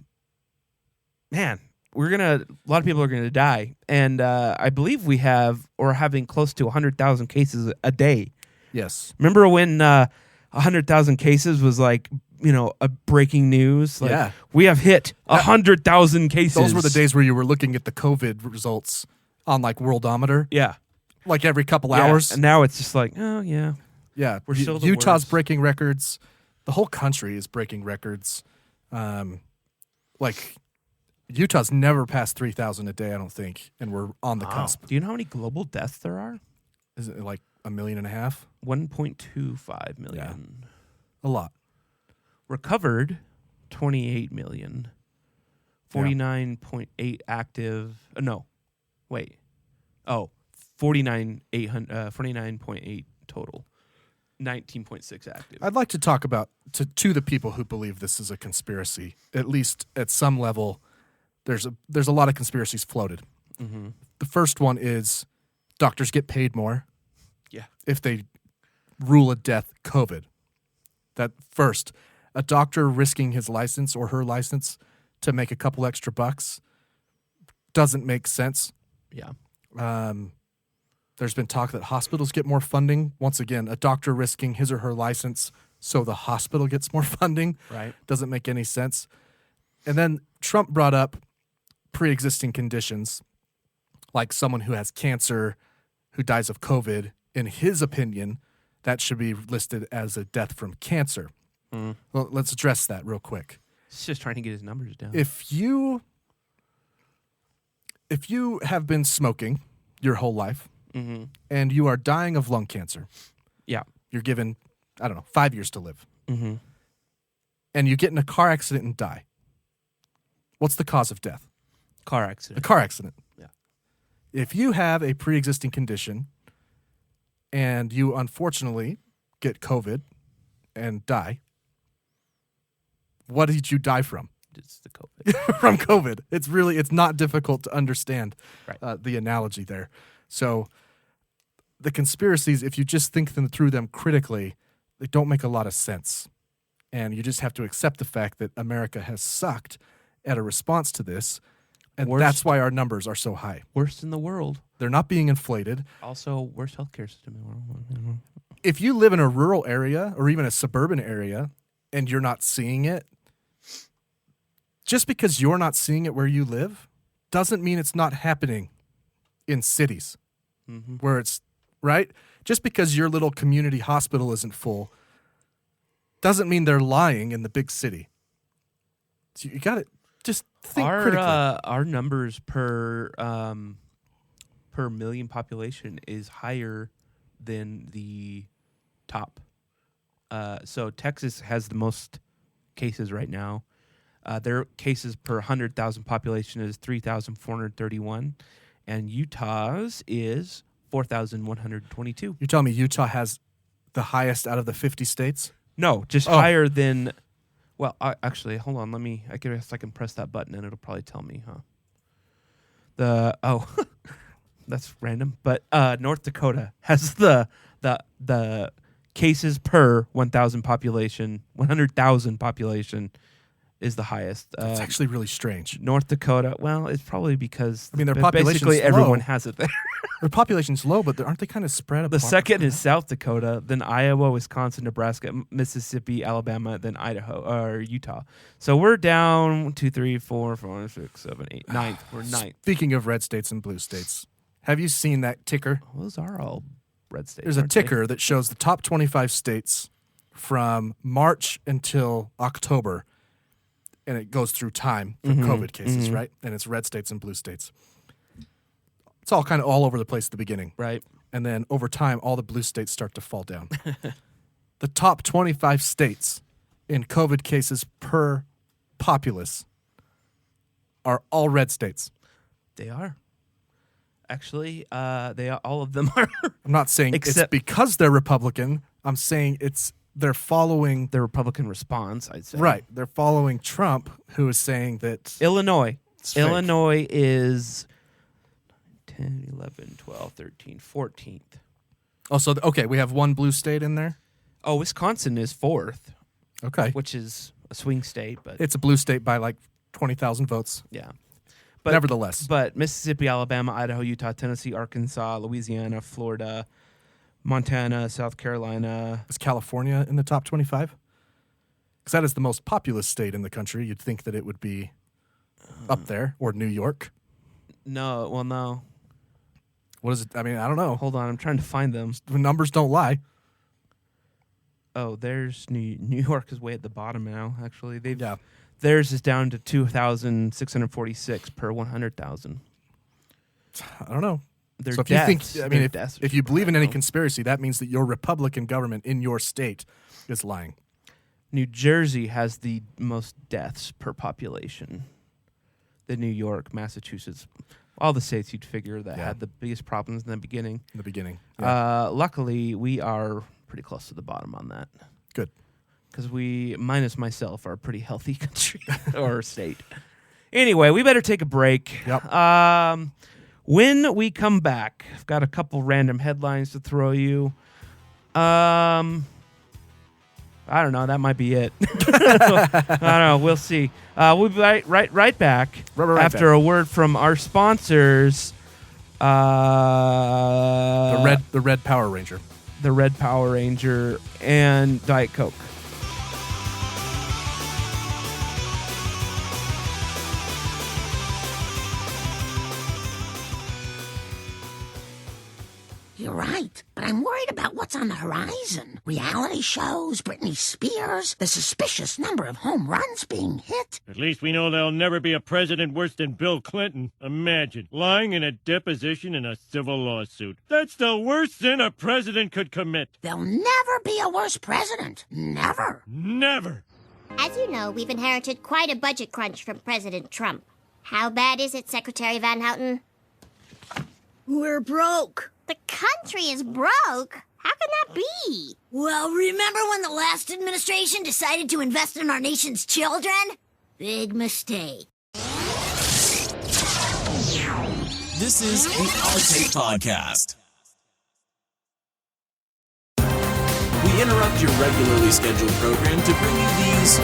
a lot of people are gonna die, and I believe we are having close to 100,000 cases a day. Yes. Remember when 100,000 cases was like, a breaking news? Like, yeah. We have hit 100,000 cases. Those were the days where you were looking at the COVID results on like Worldometer. Yeah. Like every couple hours. And now it's just like, oh, yeah. Yeah. We're still the Utah's worst. breaking records. The whole country is breaking records. Like Utah's never passed 3,000 a day, I don't think. And we're on the cusp. Do you know how many global deaths there are? Is it like 1.5 million? 1.25 million. Yeah. A lot. Recovered, 28 million. 49.8 active. No, wait. Oh, 49.8 total. 19.6 active. I'd like to talk about to the people who believe this is a conspiracy. At least at some level, there's a lot of conspiracies floated. Mm-hmm. The first one is doctors get paid more. Yeah. If they rule a death COVID. That first, a doctor risking his license or her license to make a couple extra bucks doesn't make sense. Yeah. There's been talk that hospitals get more funding. Once again, a doctor risking his or her license so the hospital gets more funding. Right. Doesn't make any sense. And then Trump brought up pre-existing conditions, like someone who has cancer, who dies of COVID. In his opinion, that should be listed as a death from cancer. Mm. Well, let's address that real quick. He's just trying to get his numbers down. If you have been smoking your whole life Mm-hmm. and you are dying of lung cancer, Yeah. you're given, 5 years to live, Mm-hmm. and you get in a car accident and die, what's the cause of death? Car A accident. car accident. Yeah. If you have a pre-existing condition and you unfortunately get COVID and die, what did you die from? It's the COVID. From COVID. It's not difficult to understand Right. the analogy there. So the conspiracies, if you just think them through them critically, they don't make a lot of sense. And you just have to accept the fact that America has sucked at a response to this. And Worst. that's why our numbers are so high. Worst in the world. They're not being inflated. Also, worst healthcare system in the world. If you live in a rural area or even a suburban area and you're not seeing it, just because you're not seeing it where you live doesn't mean it's not happening in cities Mm-hmm. where it's right. Just because your little community hospital isn't full doesn't mean they're lying in the big city. So you got to just think critically. Our numbers per million population is higher than the top. So Texas has the most cases right now. Their cases per 100,000 population is 3,431, and Utah's is 4,122. You're telling me Utah has the highest out of the 50 states? No, just higher than. Well, actually, hold on. I guess I can press that button and it'll probably tell me, huh? That's random. But North Dakota has the cases per 1,000 population, 100,000 population is the highest. That's actually really strange. North Dakota. Well, it's probably because their population's basically everyone low. has it there. Their population's low, but aren't they kind of spread apart? The second is South Dakota, then Iowa, Wisconsin, Nebraska, Mississippi, Alabama, then Idaho or Utah. So we're down 1, 2, 3, 4, 5, 6, 7, 8, ninth. We're ninth. Speaking of red states and blue states, have you seen that ticker? Those are all red states. There's a aren't they? ticker that shows the top 25 states from March until October, and it goes through time for COVID cases, right? And it's red states and blue states. It's all kind of all over the place at the beginning. Right. And then over time, all the blue states start to fall down. The top 25 states in COVID cases per populace are all red states. They are. Actually, all of them are. I'm not saying it's because they're Republican. I'm saying they're following the Republican response, I'd say. Right. They're following Trump, who is saying that Illinois. It's fake. Illinois is 10, 11, 12, 13, 14th. Oh, so okay, we have one blue state in there? Oh, Wisconsin is 4th, Okay. which is a swing state, but It's a blue state by like 20,000 votes. yeah. Nevertheless. But Mississippi, Alabama, Idaho, Utah, Tennessee, Arkansas, Louisiana, Florida, Montana, South Carolina. Is California in the top 25? Because that is the most populous state in the country. You'd think that it would be up there. Or New York. No, well, no. What is it? I mean, I don't know. Hold on, I'm trying to find them. The numbers don't lie. Oh, there's New York is way at the bottom now. Actually, Yeah. Theirs is down to 2,646 per 100,000. I don't know. Their So if deaths, you think, I mean, their deaths if are you believe in any low. conspiracy, that means that your Republican government in your state is lying. New Jersey has the most deaths per population. Then New York, Massachusetts, all the states you'd figure that had the biggest problems in the beginning. In the beginning. Luckily, we are pretty close to the bottom on that. Good. Because we, minus myself, are a pretty healthy country or state. Anyway, we better take a break. Yep. When we come back, I've got a couple random headlines to throw you. I don't know. That might be it. I don't know. We'll see. We'll be right back Right after back. a word from our sponsors. The red Power Ranger. The Red Power Ranger and Diet Coke. You're right, but I'm worried about what's on the horizon. Reality shows, Britney Spears, the suspicious number of home runs being hit. At least we know there'll never be a president worse than Bill Clinton. Imagine, lying in a deposition in a civil lawsuit. That's the worst sin a president could commit. There'll never be a worse president. Never. Never. As you know, we've inherited quite a budget crunch from President Trump. How bad is it, Secretary Van Houten? We're broke. The country is broke? How can that be? Well, remember when the last administration decided to invest in our nation's children? Big mistake. This is an Our Take podcast. We interrupt your regularly scheduled program to bring you these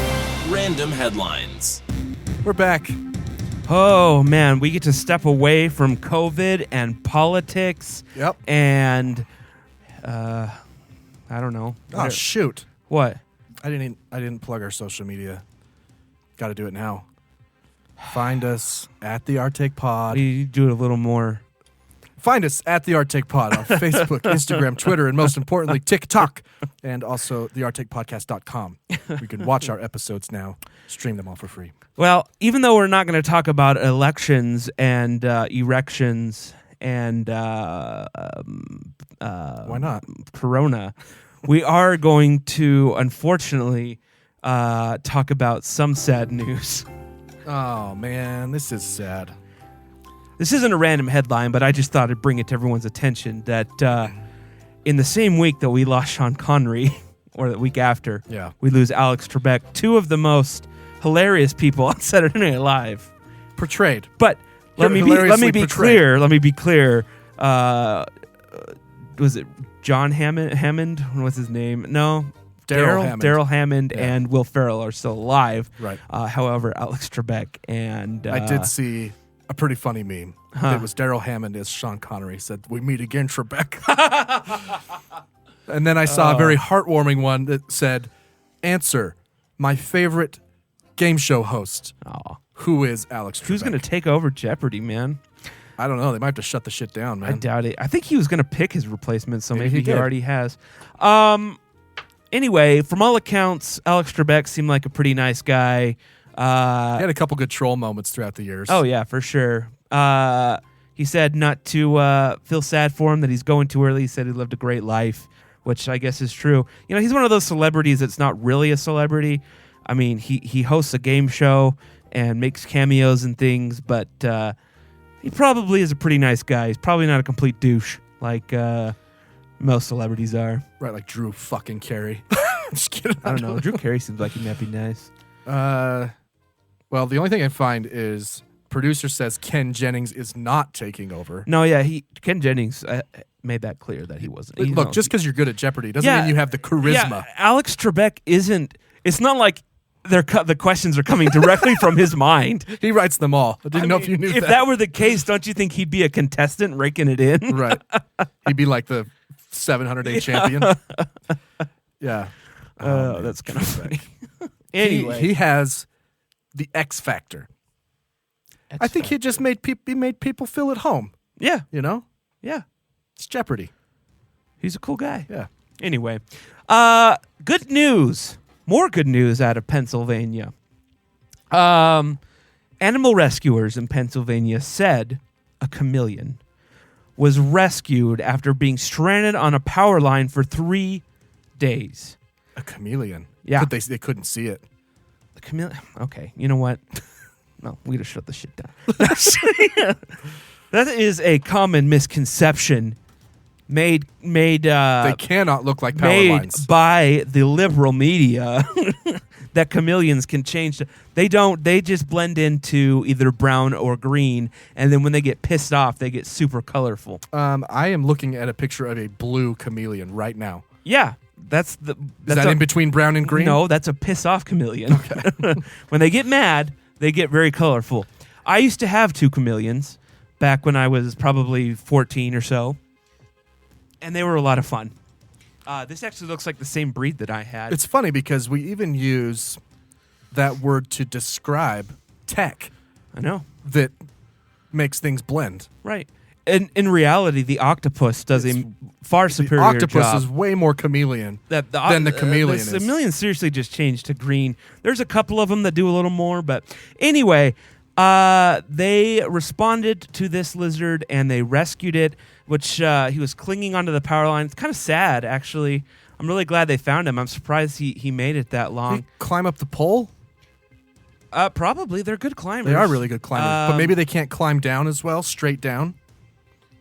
random headlines. We're back. Oh, man, we get to step away from COVID and politics. Yep. And, I don't know. Oh, shoot. What? I didn't plug our social media. Got to do it now. Find us at the Our Take Pod. You do it a little more. Find us at the Our Take Pod on Facebook, Instagram, Twitter, and most importantly, TikTok, and also theourtakepodcast.com. You can watch our episodes now, stream them all for free. Well, even though we're not going to talk about elections and erections and Why not? Corona, we are going to, unfortunately, talk about some sad news. Oh, man, this is sad. This isn't a random headline, but I just thought I'd bring it to everyone's attention that in the same week that we lost Sean Connery, or the week after, we lose Alex Trebek, two of the most hilarious people on Saturday Night Live. Portrayed. But let me be portrayed. clear. Let me be clear. Was it John Hammond? What's his name? No. Daryl Hammond and Will Ferrell are still alive. Right. However, Alex Trebek and... I did see a pretty funny meme. It was Daryl Hammond as Sean Connery said, "We meet again, Trebek." And then I saw a very heartwarming one that said, "Answer, my favorite game show host. Who is Alex Trebek?" Who's going to take over Jeopardy, man? I don't know. They might have to shut the shit down, man. I doubt it. I think he was going to pick his replacement, so maybe he did. already has. Anyway, from all accounts, Alex Trebek seemed like a pretty nice guy. He had a couple good troll moments throughout the years. Oh, yeah, for sure. He said not to feel sad for him that he's going too early. He said he lived a great life, which I guess is true. You know, he's one of those celebrities that's not really a celebrity. I mean, he hosts a game show and makes cameos and things, but he probably is a pretty nice guy. He's probably not a complete douche like most celebrities are. Right, like Drew fucking Carey. Just kidding. I don't know. Drew Carey seems like he might be nice. Well, the only thing I find is producer says Ken Jennings is not taking over. No, yeah, Ken Jennings made that clear that he wasn't. Look, just because you're good at Jeopardy doesn't mean you have the charisma. Yeah, Alex Trebek isn't. It's not like the questions are coming directly from his mind. He writes them all. I didn't know if you knew that. If that were the case, don't you think he'd be a contestant raking it in? Right. He'd be like the 700 champion. Yeah. Oh, that's kind of funny. Anyway, he has the X factor. I think he just made people feel at home. Yeah. You know? Yeah. It's Jeopardy. He's a cool guy. Yeah. Anyway, good news. More good news out of Pennsylvania. Animal rescuers in Pennsylvania said a chameleon was rescued after being stranded on a power line for 3 days. A chameleon? Yeah. They couldn't see it. The chameleon. Okay, you know what? No, we gotta shut this shit down. That is a common misconception made they cannot look like power made lines by the liberal media that chameleons can change. They don't. They just blend into either brown or green, and then when they get pissed off, they get super colorful. I am looking at a picture of a blue chameleon right now. Yeah, that's is that in between brown and green? No, that's a piss off chameleon. Okay. When they get mad, they get very colorful. I used to have 2 chameleons back when I was probably 14 or so, and they were a lot of fun. This actually looks like the same breed that I had. It's funny because we even use that word to describe tech. I know. That makes things blend. Right. And in reality, the octopus does a far superior job. The octopus is way more chameleon than the chameleon is. The chameleon seriously just changed to green. There's a couple of them that do a little more, but anyway, they responded to this lizard and they rescued it, which he was clinging onto the power line. It's kind of sad, actually. I'm really glad they found him. I'm surprised he made it that long. Did he climb up the pole? Probably. They're good climbers. They are really good climbers, but maybe they can't climb down as well, straight down.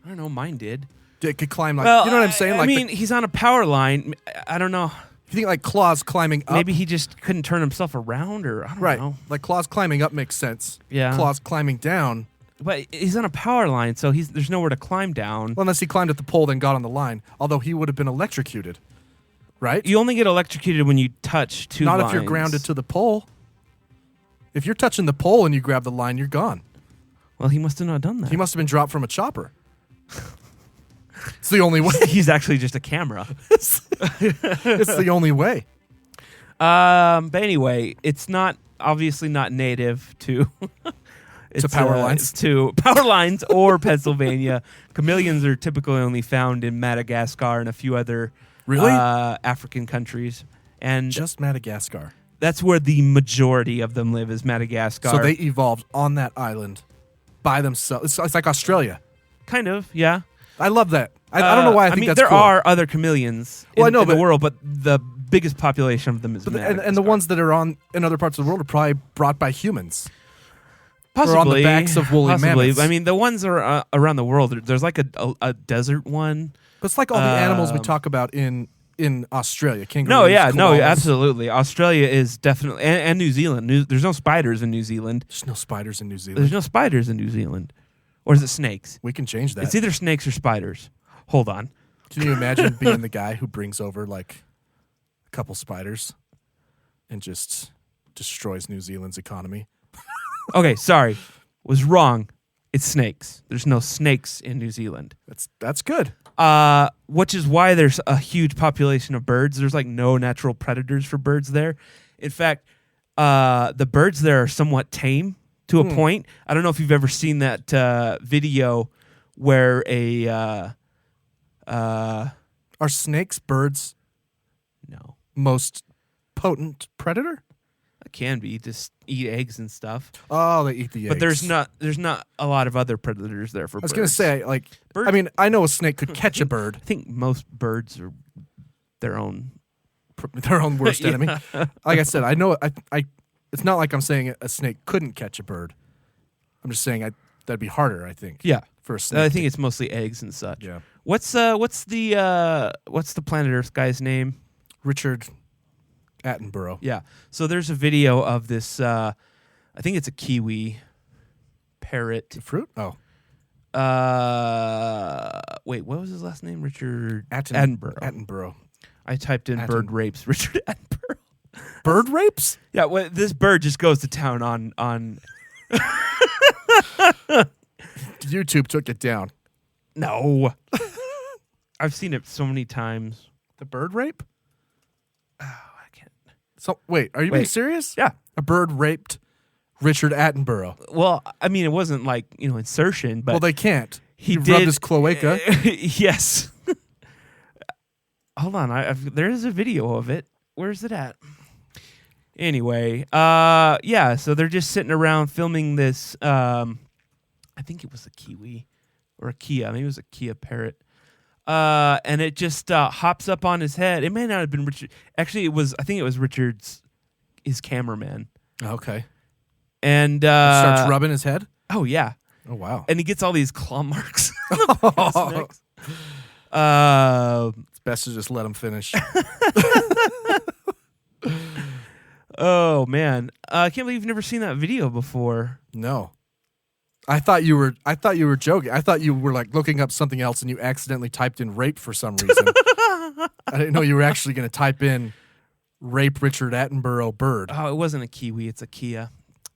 I don't know. Mine did. It could climb like, you know what I'm saying? I mean, he's on a power line. I don't know. You think like claws climbing up? Maybe he just couldn't turn himself around, or I don't know. Like claws climbing up makes sense. Yeah. Claws climbing down. But he's on a power line, so there's nowhere to climb down. Well, unless he climbed at the pole, then got on the line. Although he would have been electrocuted, right? You only get electrocuted when you touch 2 lines. Not if you're grounded to the pole. If you're touching the pole and you grab the line, you're gone. Well, he must have not done that. He must have been dropped from a chopper. It's the only way. He's actually just a camera. It's the only way. But anyway, it's obviously not native to power lines. To power lines or Pennsylvania. Chameleons are typically only found in Madagascar and a few other African countries. And just Madagascar. That's where the majority of them live, is Madagascar. So they evolved on that island by themselves. It's like Australia. Kind of, yeah. I love that. I don't know why I think that's there cool. are other chameleons in the world, but the biggest population of them is Madagascar. And the ones that are in other parts of the world are probably brought by humans. Possibly. Or on the backs of woolly mammoths. I mean, the ones are around the world. There's like a desert one. But it's like all the animals we talk about in Australia. Kangaroos, No, koalas. absolutely. Australia is definitely, and New Zealand. There's no spiders in New Zealand. There's no spiders in New Zealand. There's no spiders in New Zealand. Or is it snakes? We can change that. It's either snakes or spiders. Hold on. Can you imagine being the guy who brings over like a couple spiders and just destroys New Zealand's economy? Okay, sorry. Was wrong. It's snakes. There's no snakes in New Zealand. That's good. Which is why there's a huge population of birds. There's like no natural predators for birds there. In fact, the birds there are somewhat tame to a point. I don't know if you've ever seen that video where are snakes birds? No. Most potent predator? It can be. Just eat eggs and stuff. Oh, they eat the eggs. But there's not a lot of other predators there for birds. I was going to say, like, birds, I mean, I know a snake could catch a bird. I think most birds are their own worst enemy. Like I said, I know it's not like I'm saying a snake couldn't catch a bird. I'm just saying that'd be harder, I think. Yeah. For a snake. I think it's mostly eggs and such. Yeah. What's the planet Earth guy's name? Richard Attenborough. Yeah. So there's a video of this I think it's a kiwi parrot. The fruit? Oh. Wait, what was his last name? Richard Attenborough. Attenborough. I typed in bird rapes. Richard Attenborough. Bird rapes? Yeah, well, this bird just goes to town on. YouTube took it down. No. I've seen it so many times. The bird rape? Oh, I can't. So wait, are you being serious? Yeah. A bird raped Richard Attenborough. Well, I mean, it wasn't like, insertion, but Well, they can't. he rubbed did his cloaca. Yes. Hold on, there's a video of it. Where's it at? Anyway, yeah, so they're just sitting around filming this. I think it was a kiwi or a Kia. Maybe it was a Kia parrot. And it just hops up on his head. It may not have been Richard. Actually, I think it was his cameraman. Okay. And starts rubbing his head? Oh, yeah. Oh, wow. And he gets all these claw marks. It's best to just let him finish. Oh, man. I can't believe you've never seen that video before. No. I thought you were joking. I thought you were like looking up something else and you accidentally typed in rape for some reason. I didn't know you were actually going to type in rape Richard Attenborough bird. Oh, it wasn't a kiwi. It's a Kia.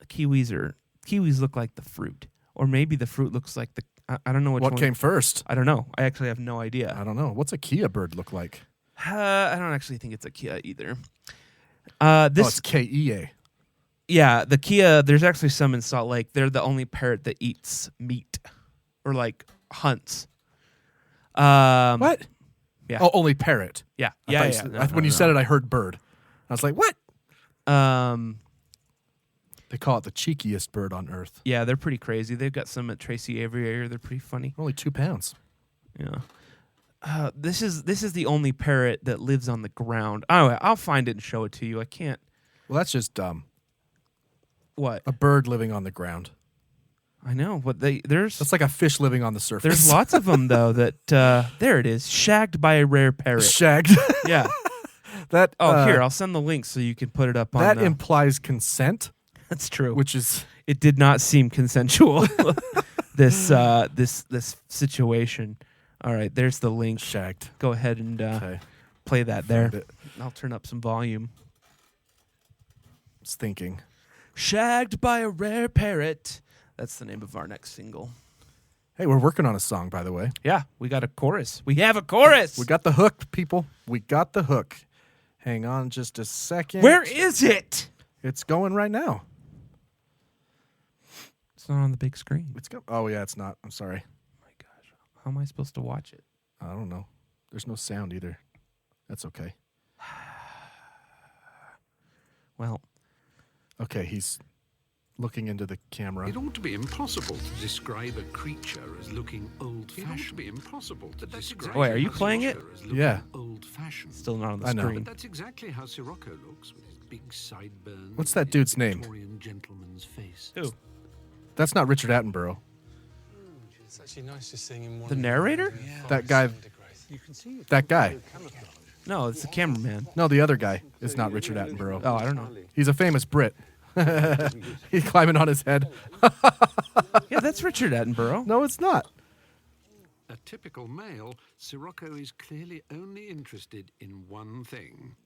Kiwis look like the fruit, or maybe the fruit looks like the. I don't know what came first. I don't know. I actually have no idea. I don't know. What's a Kia bird look like? I don't actually think it's a Kia either. It's KEA. Yeah, the Kia. There's actually some in Salt Lake. They're the only parrot that eats meat, or like hunts. What? Yeah. Oh, only parrot. Yeah. When you said it, I heard bird. I was like, what? They call it the cheekiest bird on earth. Yeah, they're pretty crazy. They've got some at Tracy Aviary. They're pretty funny. Only 2 pounds. Yeah. This is the only parrot that lives on the ground. Anyway, I'll find it and show it to you. I can't. Well, that's just dumb. What? A bird living on the ground. I know, but that's like a fish living on the surface. There's lots of them though. That there it is, shagged by a rare parrot. Shagged. Yeah. That. Here, I'll send the link so you can put it up on. That implies consent. That's true. Which is. It did not seem consensual. This situation. All right, there's the link. Shagged. Go ahead and play that there. I'll turn up some volume. I was thinking. Shagged by a rare parrot. That's the name of our next single. Hey, we're working on a song, by the way. Yeah, we got a chorus. We have a chorus. We got the hook, people. We got the hook. Hang on just a second. Where is it? It's going right now. It's not on the big screen. Oh, yeah, it's not. I'm sorry. Oh, my gosh. How am I supposed to watch it? I don't know. There's no sound either. That's okay. Well. Okay, he's looking into the camera. It ought to be impossible to describe a creature as looking old-fashioned. It ought to be impossible to describe. Wait, are you playing it? Yeah. Old-fashioned. Still not on the I know. screen. But that's exactly how Sirocco looks with his big sideburns. What's that dude's name? Victorian gentleman's face. Who? That's not Richard Attenborough. It's actually nice just seeing him. The narrator? That guy. That guy. No, it's the cameraman. No, the other guy is not Richard Attenborough. Oh, I don't know. He's a famous Brit. He's climbing on his head. Yeah, that's Richard Attenborough. No, it's not. A typical male, Sirocco is clearly only interested in one thing.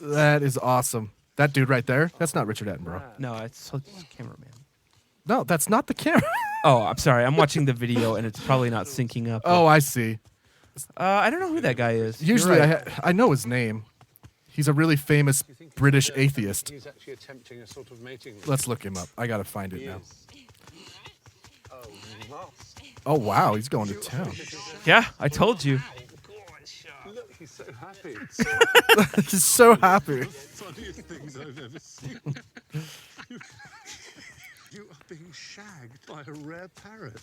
That is awesome. That dude right there, that's not Richard Attenborough. No, it's the cameraman. No, that's not the camera. Oh, I'm sorry. I'm watching the video, and it's probably not syncing up. Oh, I see. I don't know who that guy is. Usually, You're right. I know his name. He's a really famous British atheist. He's actually attempting a sort of mating. Let's look him up. I gotta find it now. Oh wow, he's going to town. Yeah, I told you. Look, he's so happy. He's so happy. Funniest things I've ever seen. You are being shagged by a rare parrot.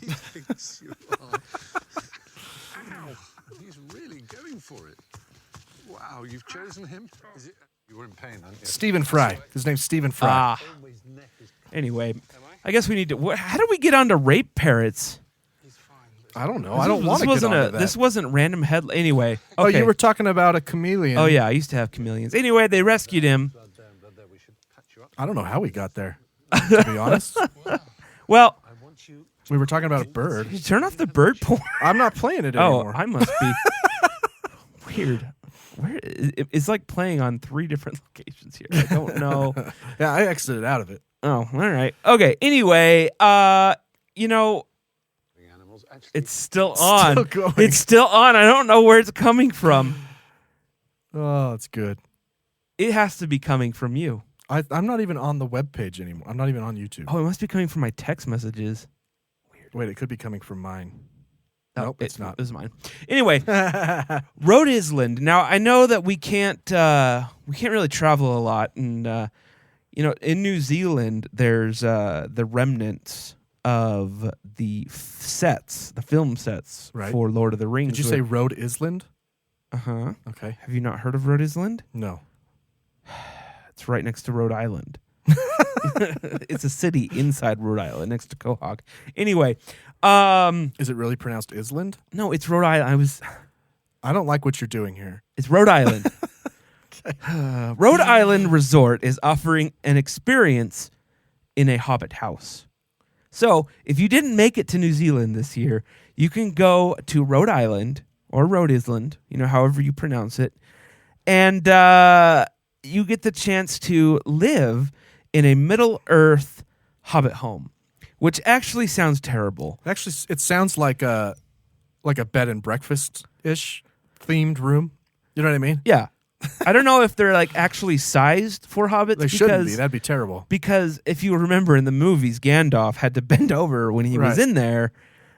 He thinks you are. Ow. He's really going for it. Wow, you've chosen him? You were in pain, aren't you? Stephen Fry. His name's Stephen Fry. Ah. Anyway, I guess we need to. How did we get onto rape parrots? I don't know. I don't want to get onto that. This wasn't random head. Anyway. Okay. Oh, you were talking about a chameleon. Oh, yeah. I used to have chameleons. Anyway, they rescued him. I don't know how he got there, to be honest. Well, We were talking about a bird. You turn off the bird porn. I'm not playing it anymore. Oh, I must be weird. Where it's like playing on 3 different locations here. I don't know. Yeah, I exited out of it. Oh, all right. Okay. Anyway, you know, it's still on. Still going. It's still on. I don't know where it's coming from. Oh, it's good. It has to be coming from you. I'm not even on the webpage anymore. I'm not even on YouTube. Oh, it must be coming from my text messages. Weird. Wait, it could be coming from mine. Nope, it's not. It was mine. Anyway, Rhode Island. Now I know that we can't really travel a lot, and you know, in New Zealand, there's the remnants of the sets, the film sets for Lord of the Rings. Did you say Rhode Island? Uh-huh. Okay. Have you not heard of Rhode Island? No. It's right next to Rhode Island. It's a city inside Rhode Island next to Quahog. Anyway, is it really pronounced Island? No, it's Rhode Island. I don't like what you're doing here. It's Rhode Island. Rhode Island Resort is offering an experience in a Hobbit house. So, if you didn't make it to New Zealand this year, you can go to Rhode Island or Rhode Island, you know, however you pronounce it, and you get the chance to live in a Middle-earth Hobbit home, which actually sounds terrible. Actually, it sounds like a bed and breakfast-ish themed room. You know what I mean? Yeah. I don't know if they're like actually sized for hobbits. They shouldn't be. That'd be terrible. Because if you remember in the movies, Gandalf had to bend over when he was in there,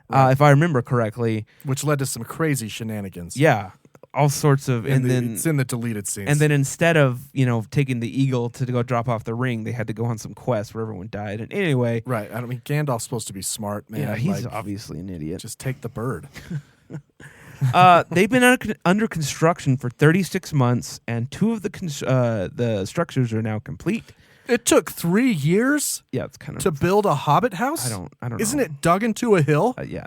if I remember correctly. Which led to some crazy shenanigans. Yeah. All sorts of... It's in the deleted scenes. And then instead of, you know, taking the eagle to go drop off the ring, they had to go on some quest where everyone died. And anyway... Right. I mean, Gandalf's supposed to be smart, man. Yeah, he's obviously an idiot. Just take the bird. They've been under construction for 36 months, and 2 of the structures are now complete. It took 3 years. Yeah, it's kind of to build a Hobbit house. I don't. Isn't know. it dug into a hill? Yeah,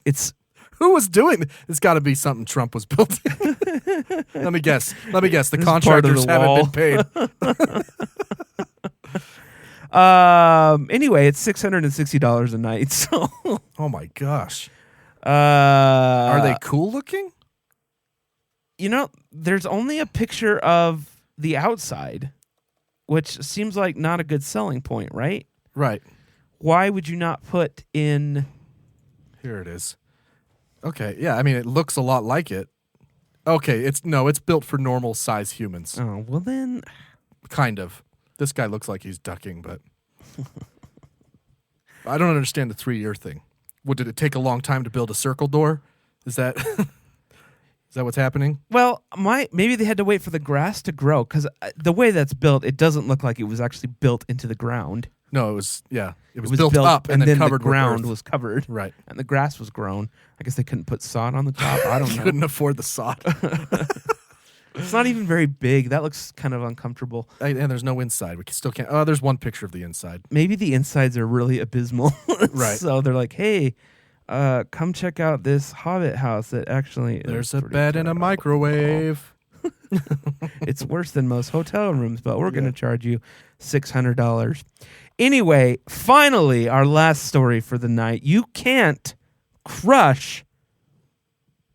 it's. Who was doing it? It's got to be something Trump was building. Let me guess. The contractors haven't been paid. Anyway, it's $660 a night. So. Oh my gosh. Are they cool looking? You know, there's only a picture of the outside, which seems like not a good selling point, right? Right. Why would you not put in... Here it is. Okay, yeah, I mean, it looks a lot like it. Okay, it's built for normal size humans. Oh, well then... Kind of. This guy looks like he's ducking, but... I don't understand the 3-year thing. What, did it take a long time to build a circle door? Is that what's happening? Well, maybe they had to wait for the grass to grow, because the way that's built, it doesn't look like it was actually built into the ground. No, it was built up and then covered the ground with earth. was covered. Right. And the grass was grown. I guess they couldn't put sod on the top. I don't know. Couldn't afford the sod. It's not even very big. That looks kind of uncomfortable. And there's no inside. We still can't. Oh, there's one picture of the inside. Maybe the insides are really abysmal. Right. So they're like, hey, come check out this Hobbit house that actually... There's a bed and a microwave. It's worse than most hotel rooms, but we're going to charge you $600. Anyway, finally, our last story for the night. You can't crush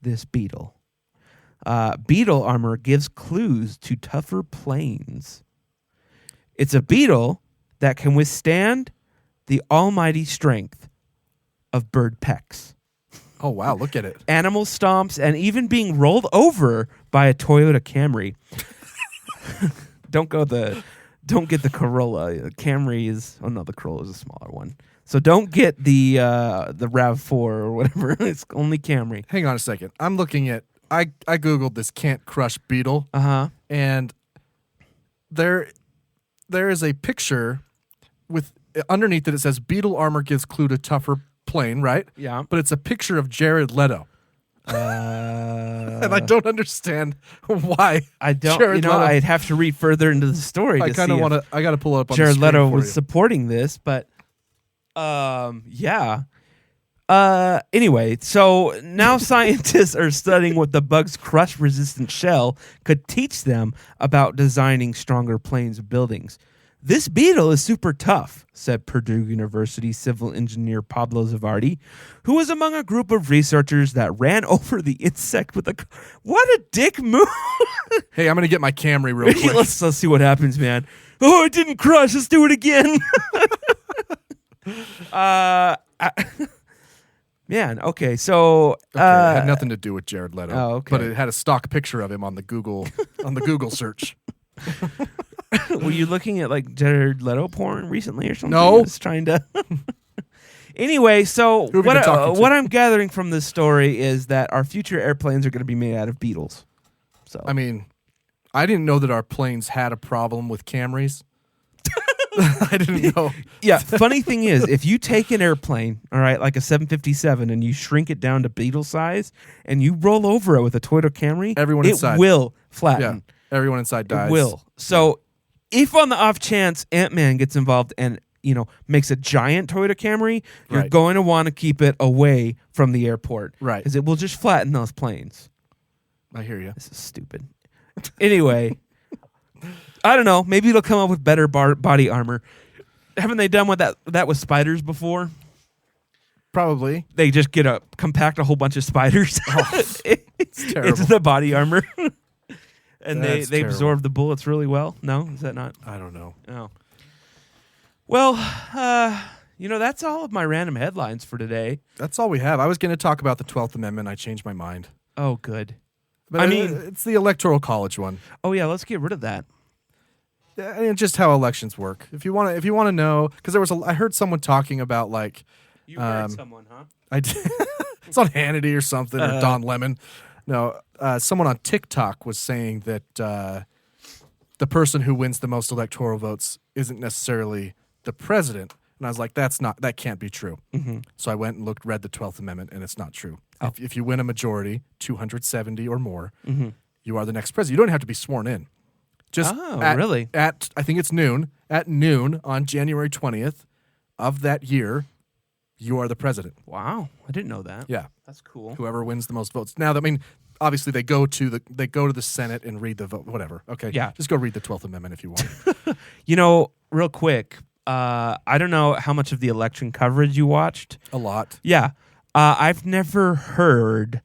this beetle. Beetle armor gives clues to tougher planes. It's a beetle that can withstand the almighty strength of bird pecks. Oh, wow, look at it. Animal stomps, and even being rolled over by a Toyota Camry. Don't get the Corolla. The Camry is... Oh, no, the Corolla is a smaller one. So don't get the RAV4 or whatever. It's only Camry. Hang on a second. I'm looking at... I Googled this can't crush beetle. Uh-huh. And there is a picture with... Underneath it says, beetle armor gives clue to tougher plane, right? Yeah. But it's a picture of Jared Leto. And I don't understand why. I don't. Jared Leto, I'd have to read further into the story. I kind of want to. I got to pull it up. On Jared the screen Leto for was you. supporting this, but yeah. Anyway, so now scientists are studying what the bug's crush-resistant shell could teach them about designing stronger planes of buildings. This beetle is super tough, said Purdue University civil engineer Pablo Zavardi, who was among a group of researchers that ran over the insect with a... What a dick move! Hey, I'm going to get my Camry real quick. let's see what happens, man. Oh, it didn't crush. Let's do it again. Man, okay, so... it had nothing to do with Jared Leto. Oh, okay. But it had a stock picture of him on the Google search. Were you looking at like Jared Leto porn recently or something? No. Just trying to. Anyway, so what I'm gathering from this story is that our future airplanes are going to be made out of beetles. So I mean, I didn't know that our planes had a problem with Camrys. I didn't know. Yeah, funny thing is, if you take an airplane, all right, like a 757, and you shrink it down to beetle size, and you roll over it with a Toyota Camry, everyone inside will flatten. Yeah, everyone inside dies. It will. So if on the off chance Ant-Man gets involved and makes a giant Toyota Camry, you're going to want to keep it away from the airport, right? Because it will just flatten those planes. I hear you. This is stupid. Anyway, I don't know. Maybe it'll come up with better body armor. Haven't they done that with spiders before? Probably. They just compact a whole bunch of spiders. Oh, it's terrible. It's the body armor. And That's they terrible. absorb the bullets really well. No, is that not? I don't know. Oh. Well, that's all of my random headlines for today. That's all we have. I was going to talk about the 12th Amendment. I changed my mind. Oh, good. But it's the Electoral College one. Oh yeah, let's get rid of that. And just how elections work. If you want to know, because I heard someone talking about like. You heard someone, huh? I did. It's on Hannity or something or Don Lemon. No, someone on TikTok was saying that the person who wins the most electoral votes isn't necessarily the president. And I was like, that can't be true. Mm-hmm. So I went and read the 12th Amendment, and it's not true. Oh. If you win a majority, 270 or more, mm-hmm. you are the next president. You don't have to be sworn in. Just really? At I think it's noon. At noon on January 20th of that year, you are the president. Wow, I didn't know that. Yeah, that's cool. Whoever wins the most votes. Now, obviously they go to the Senate and read the vote. Whatever. Okay. Yeah. Just go read the 12th Amendment if you want. Real quick. I don't know how much of the election coverage you watched. A lot. Yeah. I've never heard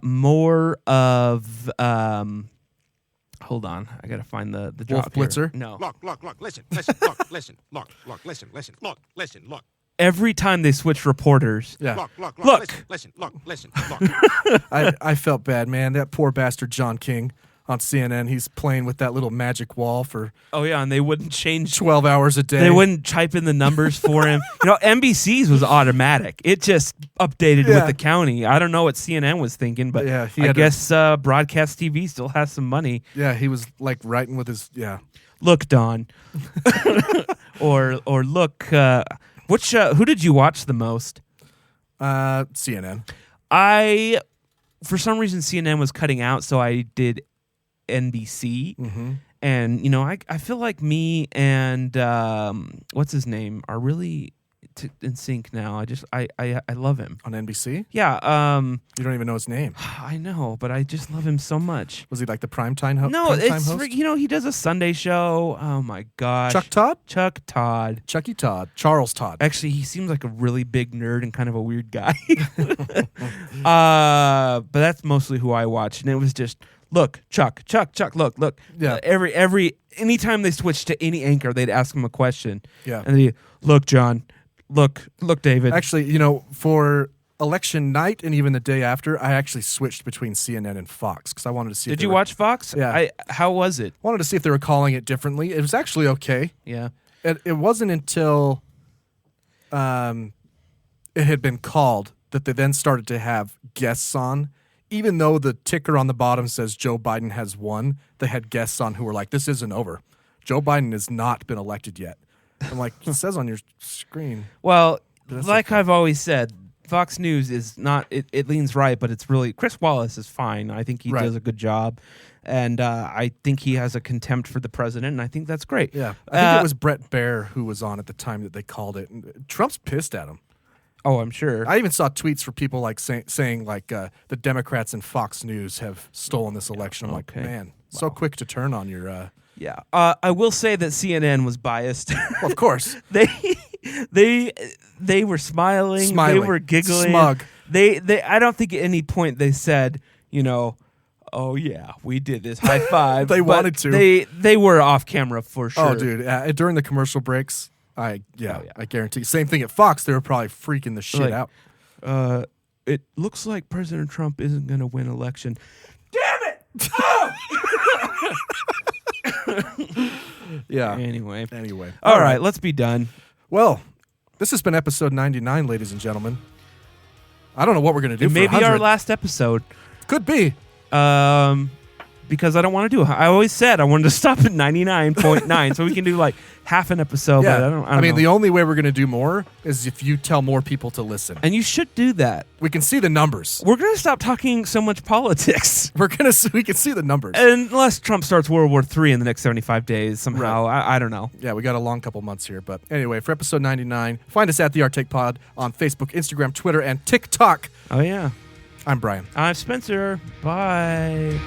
more of. Hold on, I gotta find the Wolf drop here. Blitzer. No. Look, listen, look. Every time they switch reporters, yeah. Look. Listen. I felt bad, man. That poor bastard John King on CNN. He's playing with that little magic wall for. Oh yeah, and they wouldn't change 12 hours a day. They wouldn't type in the numbers for him. NBC's was automatic. It just updated with the county. I don't know what CNN was thinking, but yeah, I guess broadcast TV still has some money. Yeah, he was like writing with his Look, Don, or look. Who did you watch the most? CNN. For some reason, CNN was cutting out, so I did NBC. Mm-hmm. And, I feel like me and, what's his name, are really in sync now. I love him. On NBC? Yeah. You don't even know his name. I know, but I just love him so much. Was he like the primetime host? No, he does a Sunday show. Oh, my gosh. Chuck Todd? Chuck Todd. Chucky Todd. Charles Todd. Actually, he seems like a really big nerd and kind of a weird guy. But that's mostly who I watch. And it was just, look, Chuck, look. Yeah. Anytime they switched to any anchor, they'd ask him a question. Yeah. And they'd, look, John, look, David. Actually, for election night and even the day after, I actually switched between CNN and Fox because I wanted to see. Did you watch Fox? Yeah. How was it? Wanted to see if they were calling it differently. It was actually okay. Yeah. It wasn't until it had been called that they then started to have guests on. Even though the ticker on the bottom says Joe Biden has won, they had guests on who were like, this isn't over. Joe Biden has not been elected yet. I'm like, it says on your screen. Well, like I've always said, Fox News is not, it leans right, but it's really, Chris Wallace is fine. I think he does a good job. And I think he has a contempt for the president, and I think that's great. Yeah. I think it was Brett Baer who was on at the time that they called it. And Trump's pissed at him. Oh, I'm sure. I even saw tweets for people like saying like the Democrats and Fox News have stolen this election. I'm like, man, so quick to turn on your Yeah. I will say that CNN was biased. Of course. They were smiling. They were giggling. Smug. They I don't think at any point they said, oh yeah, we did this. High five. They But wanted to. They were off camera for sure. Oh, dude. During the commercial breaks, I guarantee. Same thing at Fox. They were probably freaking the shit out. It looks like President Trump isn't going to win election. Damn it! Oh! Yeah. Anyway. All right, let's be done. Well, this has been episode 99, ladies and gentlemen. I don't know what we're going to do It for may be 100. our last episode. Could be. Because I don't want to do it. I always said I wanted to stop at 99.9 so we can do like half an episode. Yeah. But I don't mean, know. the only way we're going to do more is if you tell more people to listen. And you should do that. We can see the numbers. We're going to stop talking so much politics. We can see the numbers. Unless Trump starts World War III in the next 75 days somehow. Right. I don't know. Yeah, we got a long couple months here. But anyway, for episode 99, find us at the Arctic Pod on Facebook, Instagram, Twitter, and TikTok. Oh, yeah. I'm Brian. I'm Spencer. Bye.